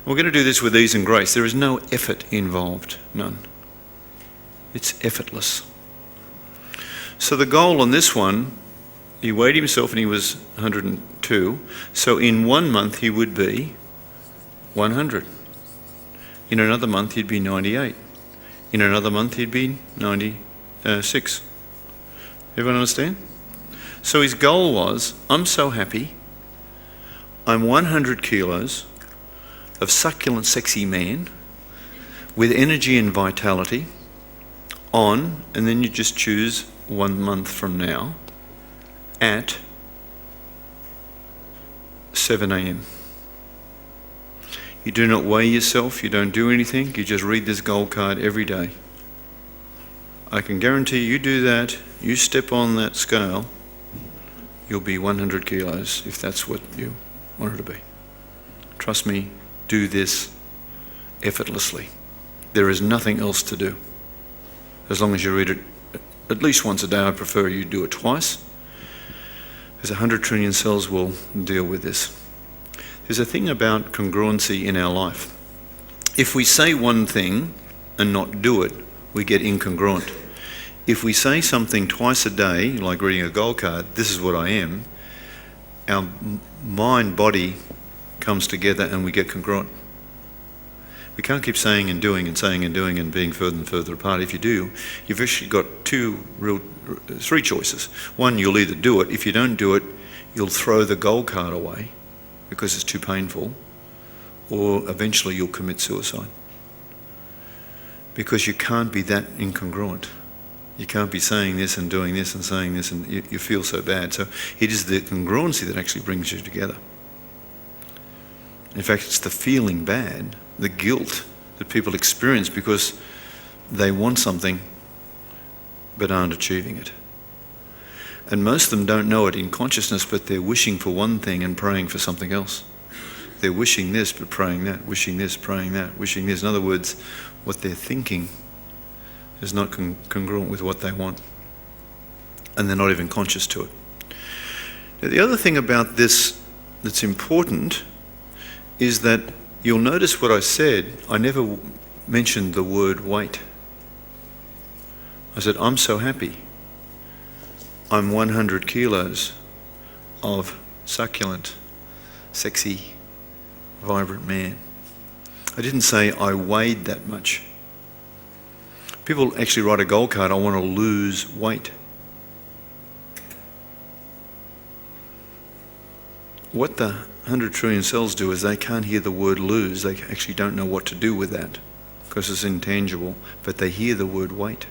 We're going to do this with ease and grace. There is no effort involved, none. It's effortless. So the goal on this one, he weighed himself and he was 102. So in 1 month he would be 100. In another month he'd be 98. In another month he'd be 96. Everyone understand? So his goal was, I'm so happy, I'm 100 kilos of succulent, sexy man with energy and vitality. on, and then you just choose 1 month from now at 7 a.m. You do not weigh yourself, you don't do anything, you just read this goal card every day. I can guarantee you do that, you step on that scale, you'll be 100 kilos if that's what you want it to be. Trust me, do this effortlessly. There is nothing else to do. As long as you read it at least once a day, I prefer you do it twice, because 100 trillion cells will deal with this. There's a thing about congruency in our life. If we say one thing and not do it, we get incongruent. If we say something twice a day, like reading a goal card, this is what I am, our mind, body comes together and we get congruent. We can't keep saying and doing and being further and further apart. If you do, you've actually got three choices. One, you'll either do it. If you don't do it, you'll throw the goal card away because it's too painful, or eventually you'll commit suicide. Because you can't be that incongruent. You can't be saying this and doing this and saying this, and you feel so bad. So it is the congruency that actually brings you together. In fact, it's the feeling bad, the guilt that people experience because they want something but aren't achieving it. And most of them don't know it in consciousness, but they're wishing for one thing and praying for something else. They're wishing this but praying that, wishing this, praying that, wishing this. In other words, what they're thinking is not congruent with what they want. And they're not even conscious to it. Now, the other thing about this that's important is that you'll notice what I said. I never mentioned the word weight. I said, I'm so happy. I'm 100 kilos of succulent, sexy, vibrant man. I didn't say I weighed that much. People actually write a goal card, I want to lose weight. What the 100 trillion cells do is they can't hear the word lose. They actually don't know what to do with that because it's intangible, but they hear the word weight.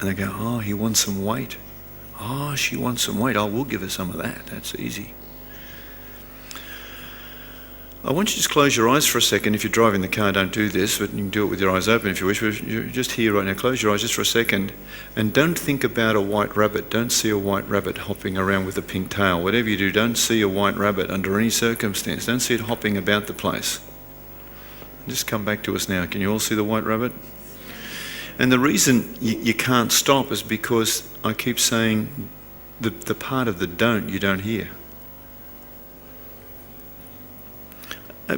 And they go, oh, he wants some weight. Oh, she wants some weight. Oh, we'll give her some of that. That's easy. I want you to just close your eyes for a second. If you're driving the car, don't do this, but you can do it with your eyes open if you wish. But you're just here right now. Close your eyes just for a second and don't think about a white rabbit. Don't see a white rabbit hopping around with a pink tail. Whatever you do, don't see a white rabbit under any circumstance. Don't see it hopping about the place. Just come back to us now. Can you all see the white rabbit? And the reason you can't stop is because I keep saying the part of the don't you don't hear.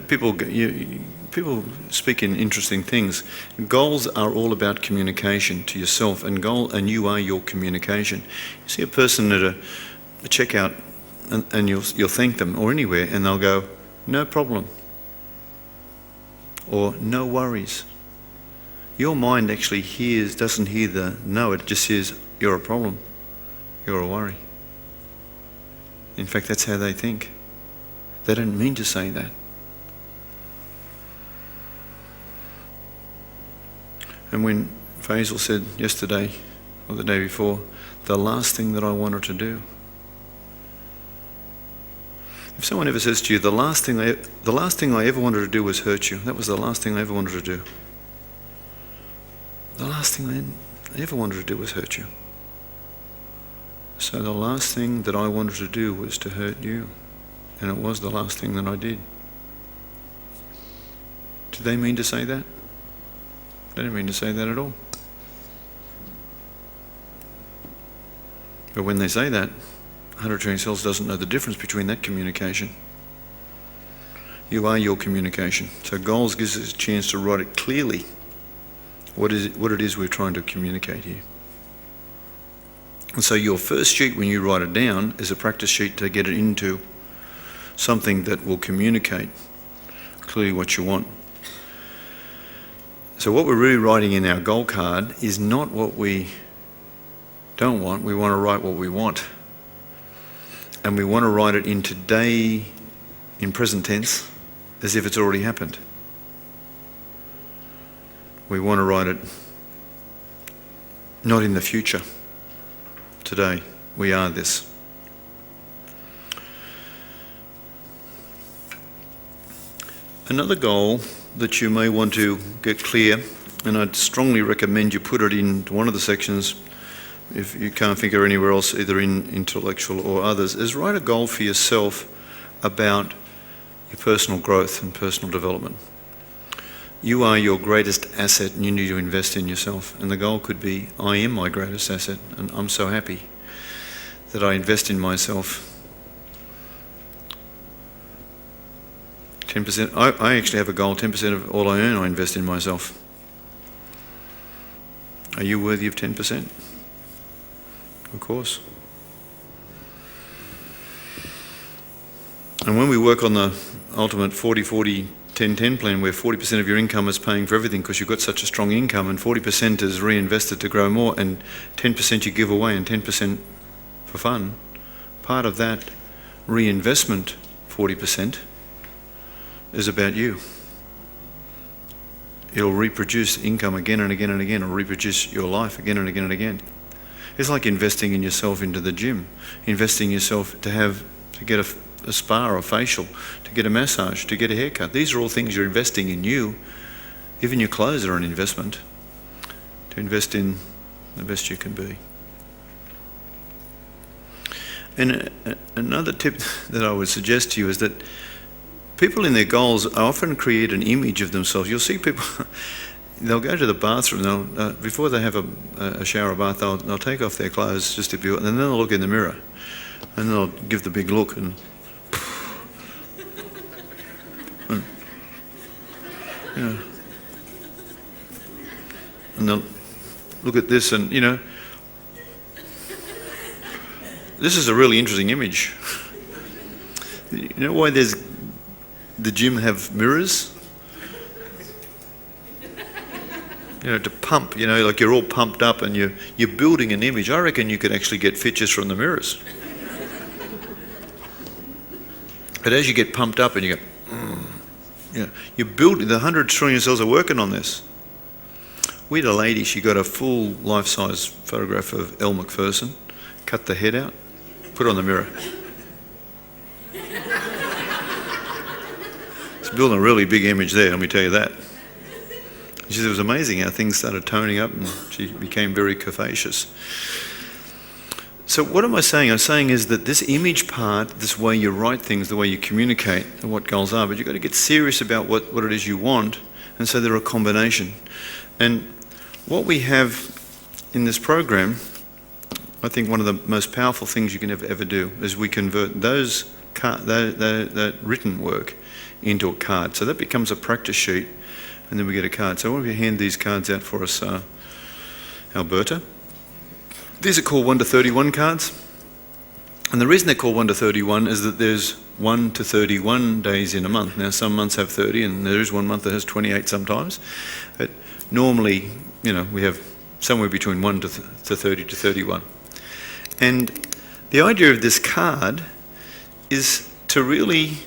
People speak in interesting things. Goals are all about communication to yourself, and you are your communication. You see a person at a checkout, and you'll thank them, or anywhere, and they'll go, "No problem," or "No worries." Your mind actually doesn't hear the no, it just hears, "You're a problem, you're a worry." In fact, that's how they think. They don't mean to say that. And when Faisal said yesterday or the day before, the last thing that I wanted to do. If someone ever says to you, the last thing I ever wanted to do was hurt you, that was the last thing I ever wanted to do. The last thing I ever wanted to do was hurt you. So the last thing that I wanted to do was to hurt you. And it was the last thing that I did. Did they mean to say that? They didn't mean to say that at all. But when they say that, 100 trillion cells doesn't know the difference between that communication. You are your communication. So goals gives us a chance to write it clearly. What it is we're trying to communicate here. And so your first sheet, when you write it down, is a practice sheet to get it into something that will communicate clearly what you want. So what we're really writing in our goal card is not what we don't want. We want to write what we want. And we want to write it in today, in present tense, as if it's already happened. We want to write it not in the future. Today, we are this. Another goal that you may want to get clear, and I'd strongly recommend you put it in one of the sections if you can't think of anywhere else, either in intellectual or others, is write a goal for yourself about your personal growth and personal development. You are your greatest asset and you need to invest in yourself. And the goal could be, I am my greatest asset and I'm so happy that I invest in myself. 10%, I actually have a goal, 10% of all I earn I invest in myself. Are you worthy of 10%? Of course. And when we work on the ultimate 40-40-10-10 plan, where 40% of your income is paying for everything because you've got such a strong income, and 40% is reinvested to grow more, and 10% you give away and 10% for fun, part of that reinvestment 40% is about you. It'll reproduce income again and again and again. It'll reproduce your life again and again and again. It's like investing in yourself into the gym, investing in yourself to get a spa or a facial, to get a massage, to get a haircut. These are all things you're investing in you. Even your clothes are an investment. To invest in the best you can be. And another tip that I would suggest to you is that people in their goals often create an image of themselves. You'll see people, they'll go to the bathroom, before they have a shower or bath, they'll take off their clothes just to be, and then they'll look in the mirror, and they'll give the big look, and and they'll look at this, and this is a really interesting image. You know why the gym have mirrors? To pump, like you're all pumped up and you're building an image. I reckon you could actually get pictures from the mirrors. But as you get pumped up and you go, you're building, the 100 trillion cells are working on this. We had a lady, she got a full life-size photograph of Elle Macpherson, cut the head out, put it on the mirror. It's building a really big image there, let me tell you that. She said it was amazing how things started toning up and she became very curvaceous. So what am I saying? I'm saying is that this image part, this way you write things, the way you communicate what goals are, but you've got to get serious about what it is you want, and so they're a combination. And what we have in this program, I think one of the most powerful things you can ever do is we convert that written work into a card. So that becomes a practice sheet, and then we get a card. So I want you to hand these cards out for us, Alberta. These are called 1 to 31 cards. And the reason they're called 1 to 31 is that there's 1 to 31 days in a month. Now some months have 30 and there is one month that has 28 sometimes. But normally, we have somewhere between 1 to 30 to 31. And the idea of this card is to really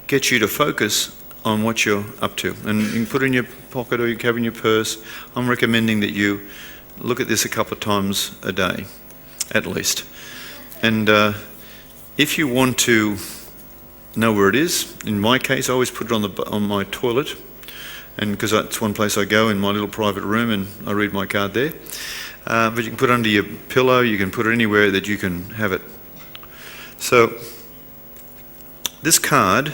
get you to focus on what you're up to. And you can put it in your pocket or you can have it in your purse. I'm recommending that you look at this a couple of times a day, at least. And if you want to know where it is, in my case, I always put it on my toilet, and because that's one place I go in my little private room, and I read my card there. But you can put it under your pillow, you can put it anywhere that you can have it. So this card,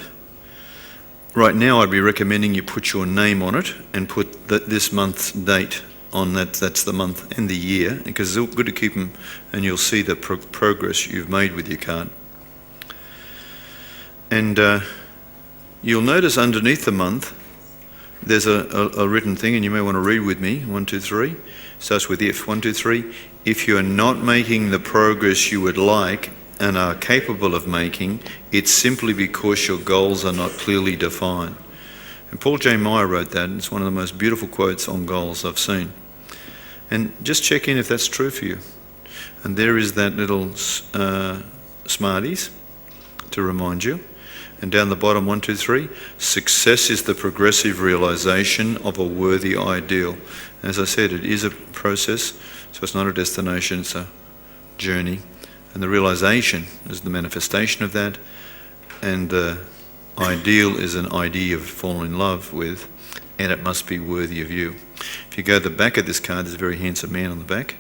right now I'd be recommending you put your name on it and put this month's date on that. That's the month and the year, because it's good to keep them, and you'll see the progress you've made with your card. And you'll notice underneath the month there's a written thing, and you may want to read with me. 1, 2, 3. Starts with if. 1, 2, 3. If you are not making the progress you would like and are capable of making, it's simply because your goals are not clearly defined. And Paul J. Meyer wrote that, and it's one of the most beautiful quotes on goals I've seen. And just check in if that's true for you. And there is that little Smarties to remind you. And down the bottom, 1, 2, 3, success is the progressive realization of a worthy ideal. As I said, it is a process So it's not a destination, it's a journey. And the realization is the manifestation of that. And the ideal is an idea of falling in love with, and it must be worthy of you. If you go to the back of this card, there's a very handsome man on the back.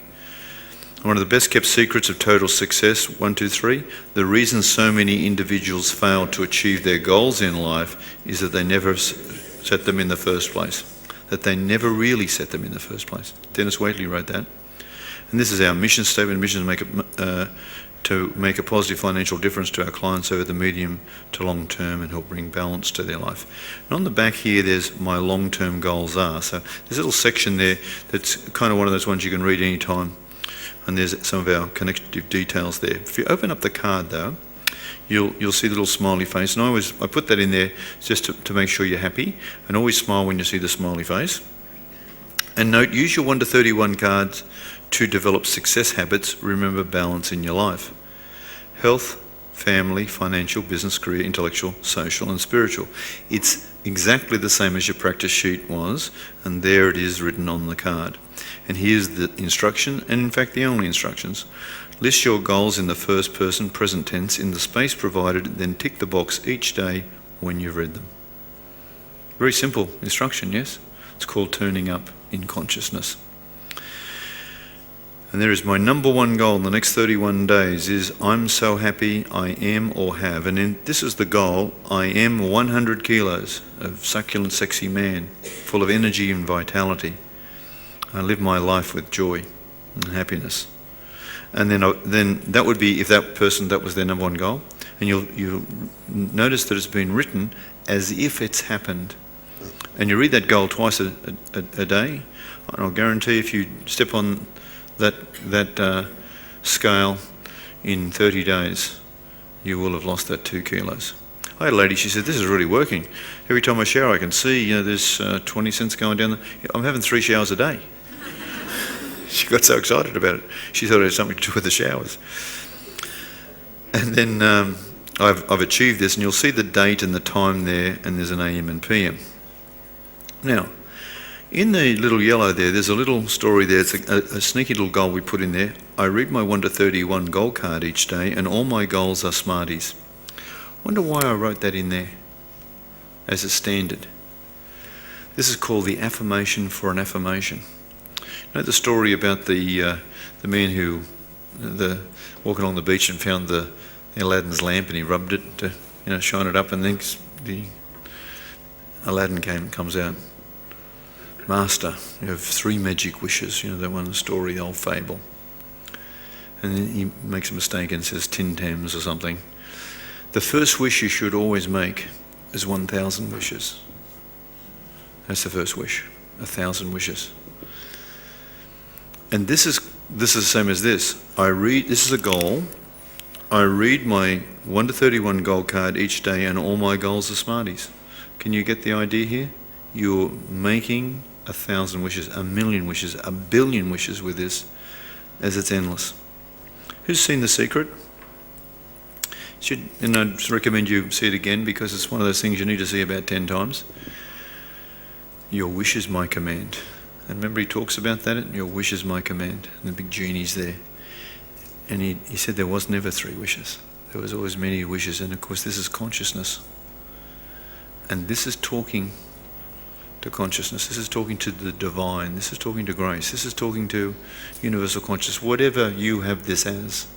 One of the best kept secrets of total success, 1, 2, 3, the reason so many individuals fail to achieve their goals in life is that they never set them in the first place. That they never really set them in the first place. Dennis Waitley wrote that. And this is our mission statement. Mission to make a positive financial difference to our clients over the medium to long term and help bring balance to their life. And on the back here, there's my long-term goals are. So there's a little section there that's kind of one of those ones you can read any time. And there's some of our connective details there. If you open up the card though, you'll see the little smiley face. And I put that in there just to make sure you're happy. And always smile when you see the smiley face. And note, use your 1 to 31 cards to develop success habits. Remember balance in your life. Health, family, financial, business, career, intellectual, social and spiritual. It's exactly the same as your practice sheet was, and there it is written on the card. And here's the instruction, and in fact the only instructions. List your goals in the first person present tense in the space provided, then tick the box each day when you've read them. Very simple instruction, yes? It's called turning up in consciousness. And there is my number one goal in the next 31 days is I'm so happy I am or have. And this is the goal. I am 100 kilos of succulent, sexy man, full of energy and vitality. I live my life with joy and happiness. And then that would be, if that person, that was their number one goal. And you'll notice that it's been written as if it's happened. And you read that goal twice a day. And I'll guarantee if you step on that scale in 30 days, you will have lost that 2 kilos. I had a lady, she said, this is really working. Every time I shower I can see, there's 20 cents going down there. I'm having 3 showers a day. She got so excited about it. She thought it had something to do with the showers. And then I've achieved this, and you'll see the date and the time there, and there's an AM and PM. Now, in the little yellow there's a little story there. It's a sneaky little goal we put in there. I read my 1 to 31 goal card each day, and all my goals are Smarties. Wonder why I wrote that in there as a standard. This is called the affirmation for an affirmation. You know the story about the man who walking along the beach and found the Aladdin's lamp, and he rubbed it to shine it up, and then the Aladdin comes out. Master, you have 3 magic wishes. That one story, the old fable. And then he makes a mistake and says Tin Tams or something. The first wish you should always make is 1,000 wishes. That's the first wish, 1,000 wishes. And this is the same as this. This is a goal. I read my 1 to 31 goal card each day, and all my goals are Smarties. Can you get the idea here? You're making 1,000 wishes, 1,000,000 wishes, 1,000,000,000 wishes with this, as it's endless. Who's seen The Secret? And I'd recommend you see it again, because it's one of those things you need to see about 10 times. Your wish is my command. And remember he talks about that, your wish is my command. And the big genie's there. And he said there was never 3 wishes. There was always many wishes. And of course this is consciousness. And this is talking to consciousness. This is talking to the divine. This is talking to grace. This is talking to universal consciousness. Whatever you have this as.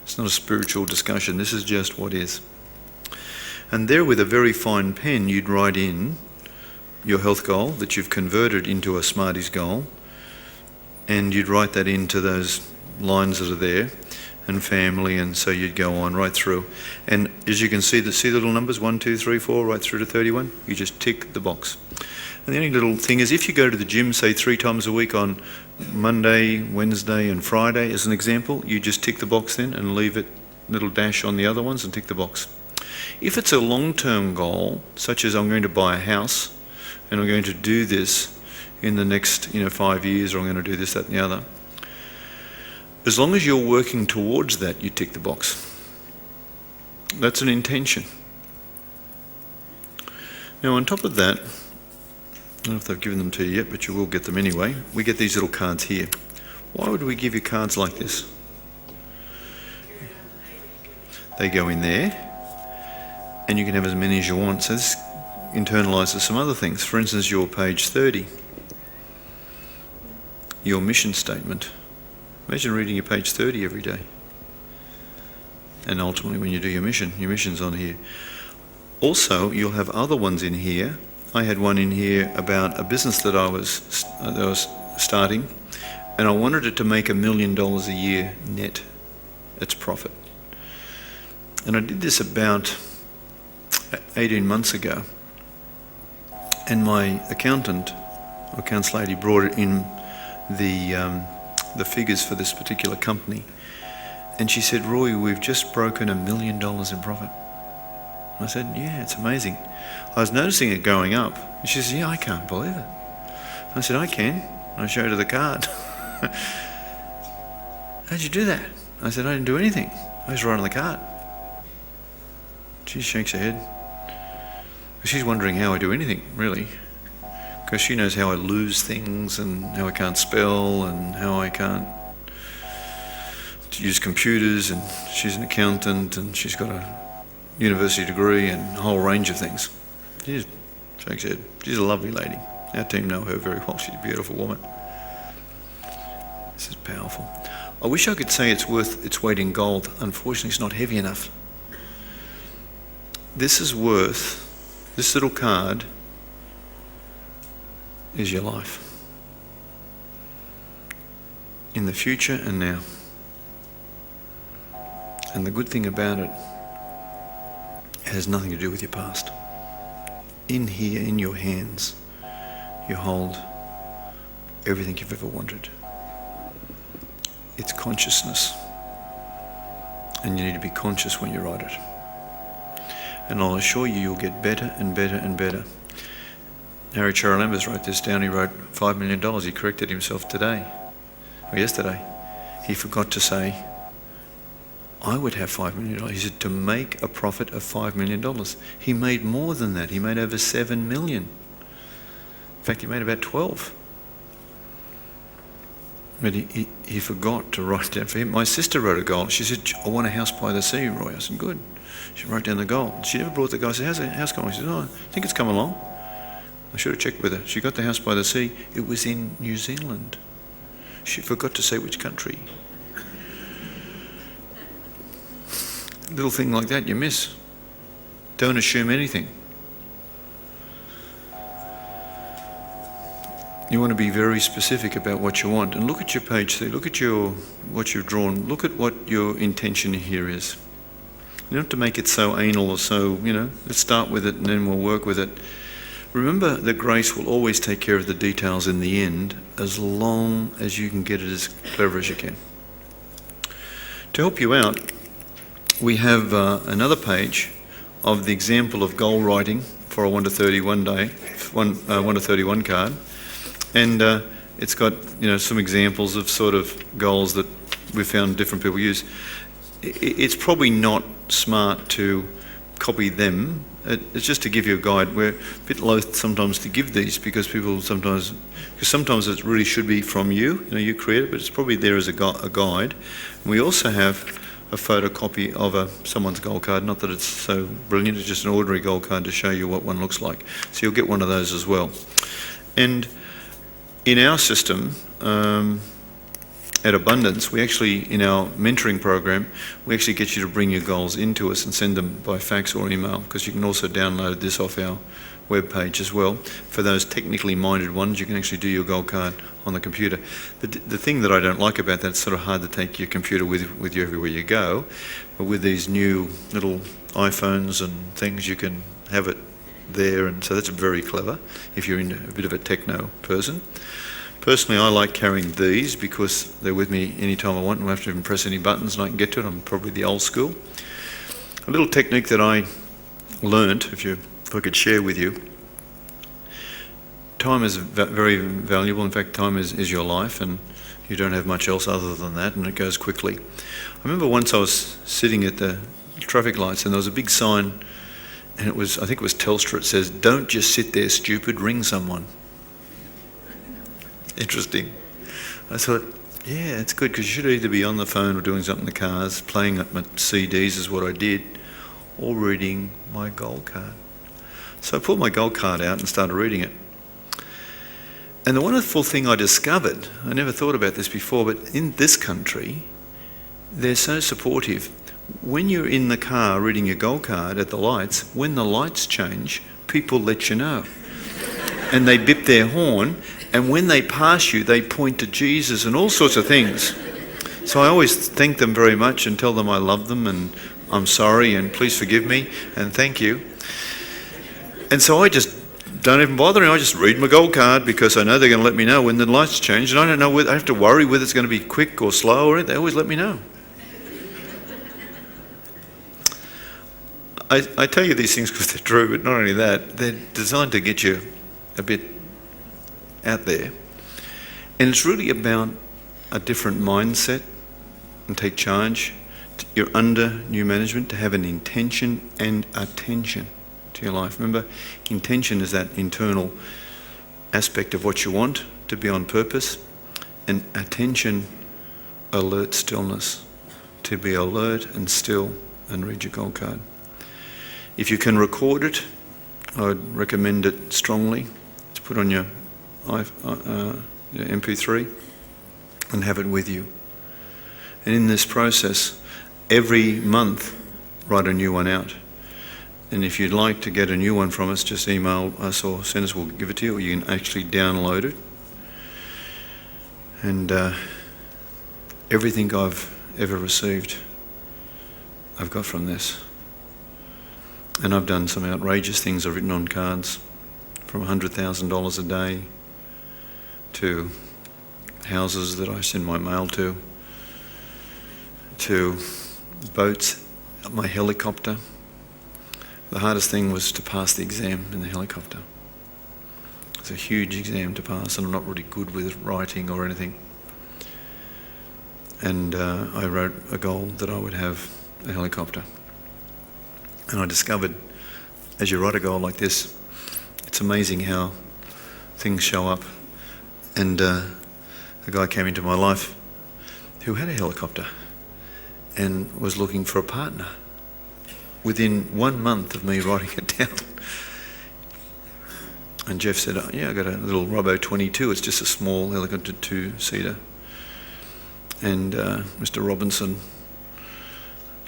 It's not a spiritual discussion. This is just what is. And there, with a very fine pen, you'd write in your health goal that you've converted into a Smarties goal, and you'd write that into those lines that are there, and family, and so you'd go on right through. And as you can see the little numbers, 1, 2, 3, 4, right through to 31, you just tick the box. And the only little thing is, if you go to the gym, say 3 times a week on Monday, Wednesday and Friday as an example, you just tick the box then and leave it, little dash on the other ones, and tick the box. If it's a long-term goal, such as I'm going to buy a house and I'm going to do this in the next 5 years, or I'm going to do this, that and the other, as long as you're working towards that, you tick the box. That's an intention. Now on top of that, I don't know if they've given them to you yet, but you will get them anyway. We get these little cards here. Why would we give you cards like this? They go in there, and you can have as many as you want. So this internalises some other things. For instance, your page 30, your mission statement. Imagine reading your page 30 every day. And ultimately when you do your mission's on here. Also, you'll have other ones in here. I had one in here about a business that I was starting, and I wanted it to make $1 million a year net, its profit. And I did this about 18 months ago, and my accounts lady brought in the figures for this particular company, and she said, "Roy, we've just broken $1 million in profit." I said, "Yeah, it's amazing." I was noticing it going up, and she says, "Yeah, I can't believe it." I said, "I can." I showed her the card. "How'd you do that?" I said, "I didn't do anything. I was writing the card." She shakes her head. She's wondering how I do anything, really, because she knows how I lose things and how I can't spell and how I can't use computers, and she's an accountant and she's got a university degree and a whole range of things. She just shakes her head. She's a lovely lady. Our team know her very well. She's a beautiful woman. This is powerful. I wish I could say it's worth its weight in gold. Unfortunately, it's not heavy enough. This little card is your life. In the future and now. And the good thing about it has nothing to do with your past. In here, in your hands, you hold everything you've ever wanted. It's consciousness. And you need to be conscious when you write it. And I'll assure you, you'll get better and better and better. Harry Charalambous wrote this down. He wrote $5 million. He corrected himself today, or yesterday. He forgot to say, I would have $5 million. He said, to make a profit of $5 million. He made more than that. He made over 7 million. In fact, he made about 12. But he forgot to write down for him. My sister wrote a goal. She said, I want a house by the sea, Roy. I said, good. She wrote down the goal. She never brought the goal. I said, how's the house going? She said, oh, I think it's come along. I should have checked with her. She got the house by the sea. It was in New Zealand. She forgot to say which country. Little thing like that you miss. Don't assume anything. You want to be very specific about what you want. And look at your page there. Look at what you've drawn. Look at what your intention here is. You don't have to make it so anal or so, let's start with it and then we'll work with it. Remember that grace will always take care of the details in the end, as long as you can get it as clever as you can. To help you out, we have another page of the example of goal writing for a 1 to 31 day, 1 to 31 card. And it's got some examples of sort of goals that we've found different people use. It's probably not smart to copy them. It's just to give you a guide. We're a bit loath sometimes to give these because sometimes it really should be from you. You create it, but it's probably there as a guide. And we also have a photocopy of someone's goal card. Not that it's so brilliant, it's just an ordinary goal card to show you what one looks like. So you'll get one of those as well. And in our system, at Abundance, we actually, in our mentoring program, we actually get you to bring your goals into us and send them by fax or email, because you can also download this off our webpage as well. For those technically minded ones, you can actually do your goal card on the computer. The thing that I don't like about that, it's sort of hard to take your computer with you everywhere you go, but with these new little iPhones and things, you can have it there, and so that's very clever if you're into a bit of a techno person. Personally, I like carrying these because they're with me anytime I want and I don't have to even press any buttons and I can get to it. I'm probably the old school. A little technique that I learnt, if I could share with you. Time is very valuable. In fact, time is your life, and you don't have much else other than that, and it goes quickly. I remember once I was sitting at the traffic lights and there was a big sign, and I think it was Telstra. It says, "Don't just sit there, stupid, ring someone." Interesting. I thought, Yeah, it's good, because you should either be on the phone or doing something in the cars, playing up my CDs is what I did, or reading my gold card. So I pulled my gold card out and started reading it. And the wonderful thing I discovered, I never thought about this before, but in this country, they're so supportive. When you're in the car reading your gold card at the lights, when the lights change, people let you know. And they bip their horn, and when they pass you, they point to Jesus and all sorts of things. So I always thank them very much and tell them I love them and I'm sorry and please forgive me and thank you. And so I just don't even bother, I just read my gold card because I know they're going to let me know when the lights change, and I don't know whether I have to worry whether it's going to be quick or slow or anything. They always let me know. I tell you these things because they're true, but not only that, they're designed to get you a bit out there. And it's really about a different mindset and take charge. You're under new management to have an intention and attention to your life. Remember, intention is that internal aspect of what you want to be on purpose, and attention, alert stillness, to be alert and still and read your gold card. If you can record it, I would recommend it strongly to put on your MP3 and have it with you. And in this process, every month, write a new one out. And if you'd like to get a new one from us, just email us or send us, we'll give it to you, or you can actually download it. And everything I've ever received, I've got from this. And I've done some outrageous things I've written on cards, from $100,000 a day to houses that I send my mail to boats, my helicopter. The hardest thing was to pass the exam in the helicopter. It's a huge exam to pass, and I'm not really good with writing or anything. And I wrote a goal that I would have a helicopter. And I discovered, as you write a goal like this, it's amazing how things show up. And a guy came into my life who had a helicopter and was looking for a partner within 1 month of me writing it down. And Jeff said, oh, yeah, I got a little Robbo 22. It's just a small helicopter, two-seater. And Mr. Robinson,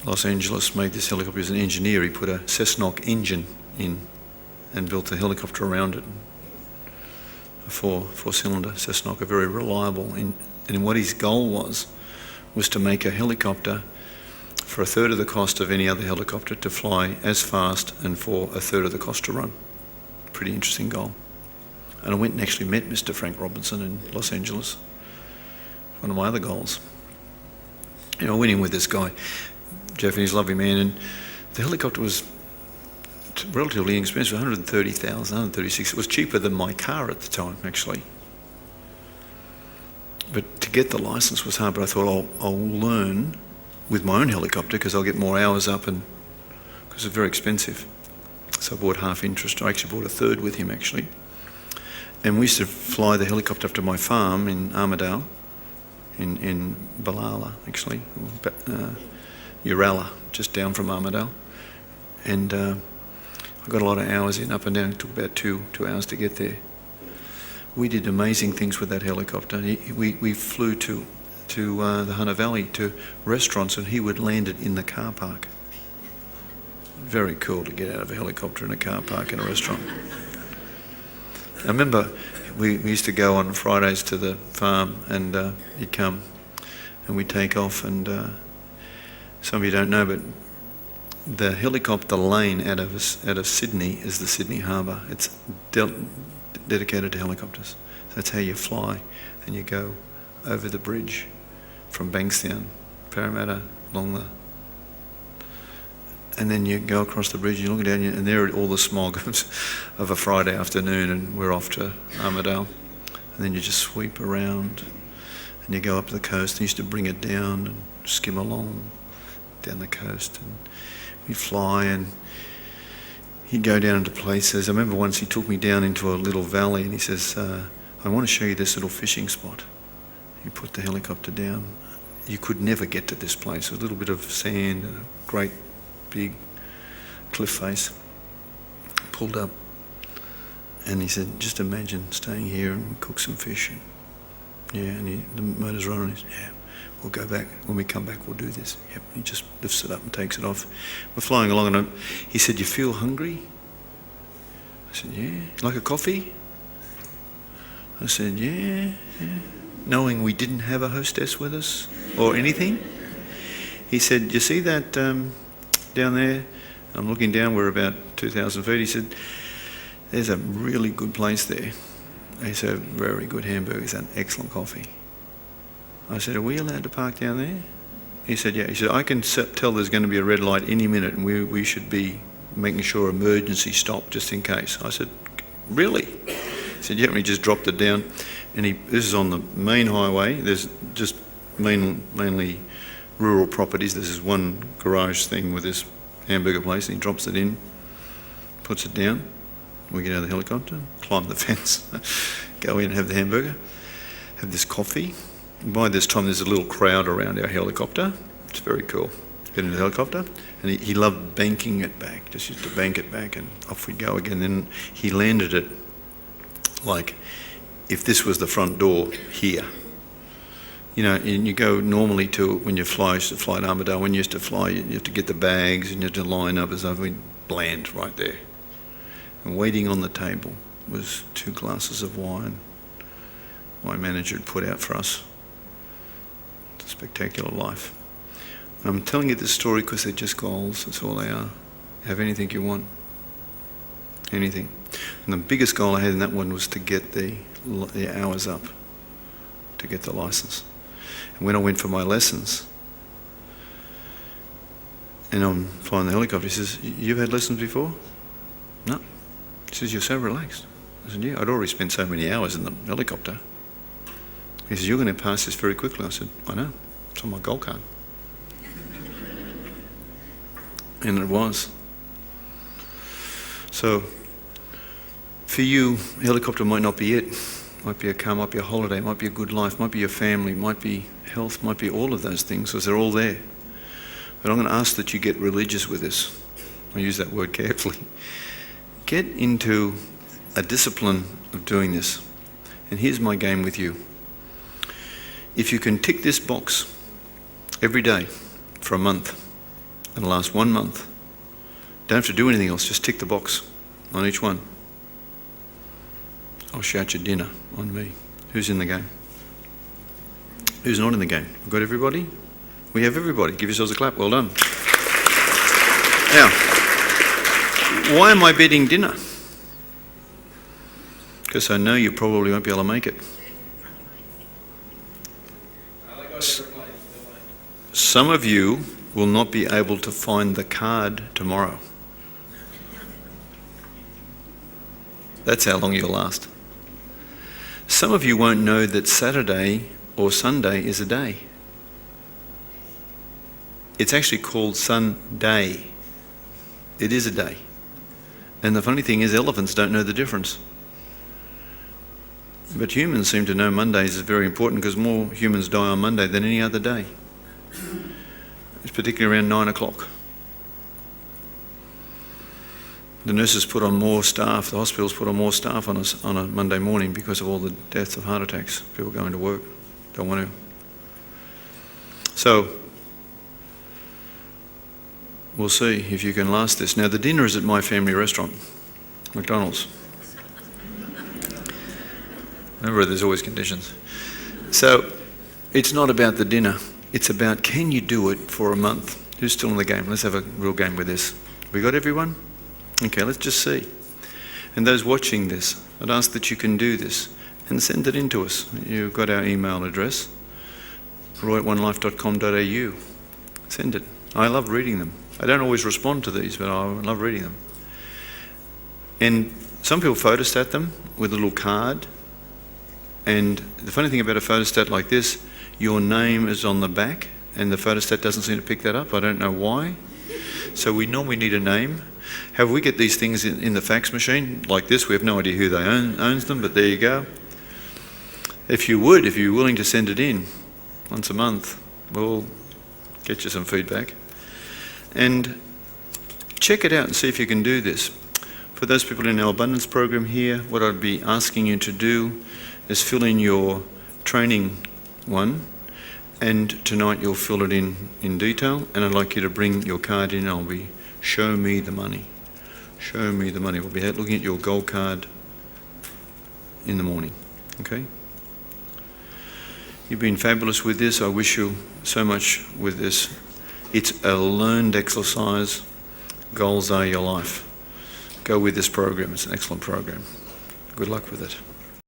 Los Angeles, made this helicopter as an engineer. He put a Cessnock engine in and built a helicopter around it. A four-cylinder Cessnock, a very reliable. And what his goal was to make a helicopter for a third of the cost of any other helicopter, to fly as fast and for a third of the cost to run. Pretty interesting goal. And I went and actually met Mr. Frank Robinson in Los Angeles. One of my other goals. I went in with this guy, Jeff, and he's a lovely man, and the helicopter was relatively inexpensive, $130,000, $136,000. It was cheaper than my car at the time, actually. But to get the license was hard, but I thought I'll learn with my own helicopter because I'll get more hours up, and because it's very expensive. So I bought half interest. I actually bought a third with him, actually. And we used to fly the helicopter up to my farm in Armidale, in Balala, actually, Uralla, just down from Armidale. And I got a lot of hours in, up and down. It took about two hours to get there. We did amazing things with that helicopter. We flew to the Hunter Valley to restaurants, and he would land it in the car park. Very cool to get out of a helicopter in a car park in a restaurant. I remember we used to go on Fridays to the farm, and he'd come and we'd take off, and some of you don't know, but the helicopter lane out of Sydney is the Sydney Harbour. It's dedicated to helicopters. So that's how you fly, and you go over the bridge from Bankstown, Parramatta, and then you go across the bridge, you look down, and there are all the smog of a Friday afternoon, and we're off to Armidale. And then you just sweep around, and you go up the coast, and you used to bring it down and skim along down the coast. And we fly, and he'd go down into places. I remember once he took me down into a little valley, and he says, I want to show you this little fishing spot. He put the helicopter down. You could never get to this place. A little bit of sand and a great big cliff face. Pulled up. And he said, just imagine staying here and we cook some fish. And the motor's running. He said, yeah, we'll go back. When we come back, we'll do this. Yep. He just lifts it up and takes it off. We're flying along and he said, you feel hungry? I said, yeah. Like a coffee? I said, yeah. Knowing we didn't have a hostess with us or anything. He said, you see that down there? I'm looking down, we're about 2,000 feet. He said, there's a really good place there. They serve very good hamburgers and excellent coffee. I said, are we allowed to park down there? He said, yeah. He said, I can tell there's going to be a red light any minute and we should be making sure emergency stop just in case. I said, really? He said, yeah, and he just dropped it down. And this is on the main highway. There's just mainly rural properties. There's this one garage thing with this hamburger place, and he drops it in, puts it down. We get out of the helicopter, climb the fence, go in and have the hamburger, have this coffee. And by this time, there's a little crowd around our helicopter. It's very cool. Get into the helicopter, and he loved banking it back. Just used to bank it back, and off we go again. Then he landed it like if this was the front door here. You know, and you go normally to, when you fly, used to fly at Armidale, when you used to fly, you have to get the bags and you have to line up as though we land right there. And waiting on the table was 2 glasses of wine my manager had put out for us. It's a spectacular life. And I'm telling you this story because they're just goals, that's all they are. Have anything you want. Anything. And the biggest goal I had in that one was to get the hours up, to get the license. And when I went for my lessons, and I'm flying the helicopter, he says, you've had lessons before? No. He says, you're so relaxed. I said, yeah, I'd already spent so many hours in the helicopter. He says, you're going to pass this very quickly. I said, I know, it's on my goal card. And it was. So, for you, helicopter might not be it. Might be a car, might be a holiday, might be a good life, might be your family, might be health, might be all of those things, because they're all there. But I'm going to ask that you get religious with this. I use that word carefully. Get into a discipline of doing this. And here's my game with you. If you can tick this box every day for a month, and last 1 month, don't have to do anything else, just tick the box on each one. I'll shout your dinner on me. Who's in the game? Who's not in the game? We've got everybody? We have everybody. Give yourselves a clap. Well done. Now, why am I betting dinner? Because I know you probably won't be able to make it. Some of you will not be able to find the card tomorrow. That's how long you'll last. Some of you won't know that Saturday or Sunday is a day. It's actually called Sunday. It is a day. And the funny thing is, elephants don't know the difference. But humans seem to know Mondays is very important because more humans die on Monday than any other day. It's particularly around 9 o'clock. The nurses put on more staff, the hospitals put on more staff on a Monday morning because of all the deaths of heart attacks. People going to work, don't want to. So, we'll see if you can last this. Now, the dinner is at my family restaurant, McDonald's. Remember, there's always conditions. So, it's not about the dinner. It's about, can you do it for a month? Who's still in the game? Let's have a real game with this. We got everyone? Okay, let's just see. And those watching this, I'd ask that you can do this and send it in to us. You've got our email address, roy@onelife.com.au. Send it. I love reading them. I don't always respond to these, but I love reading them. And some people photostat them with a little card. And the funny thing about a photostat like this, your name is on the back, and the photostat doesn't seem to pick that up. I don't know why. So we normally need a name. However, we get these things in the fax machine like this. We have no idea who owns them, but there you go. If you're willing to send it in once a month, we'll get you some feedback. And check it out and see if you can do this. For those people in our abundance program here, what I'd be asking you to do is fill in your training one, and tonight you'll fill it in detail, and I'd like you to bring your card in. I'll be show me the money. Show me the money. We'll be looking at your gold card in the morning. Okay? You've been fabulous with this. I wish you so much with this. It's a learned exercise. Goals are your life. Go with this program. It's an excellent program. Good luck with it.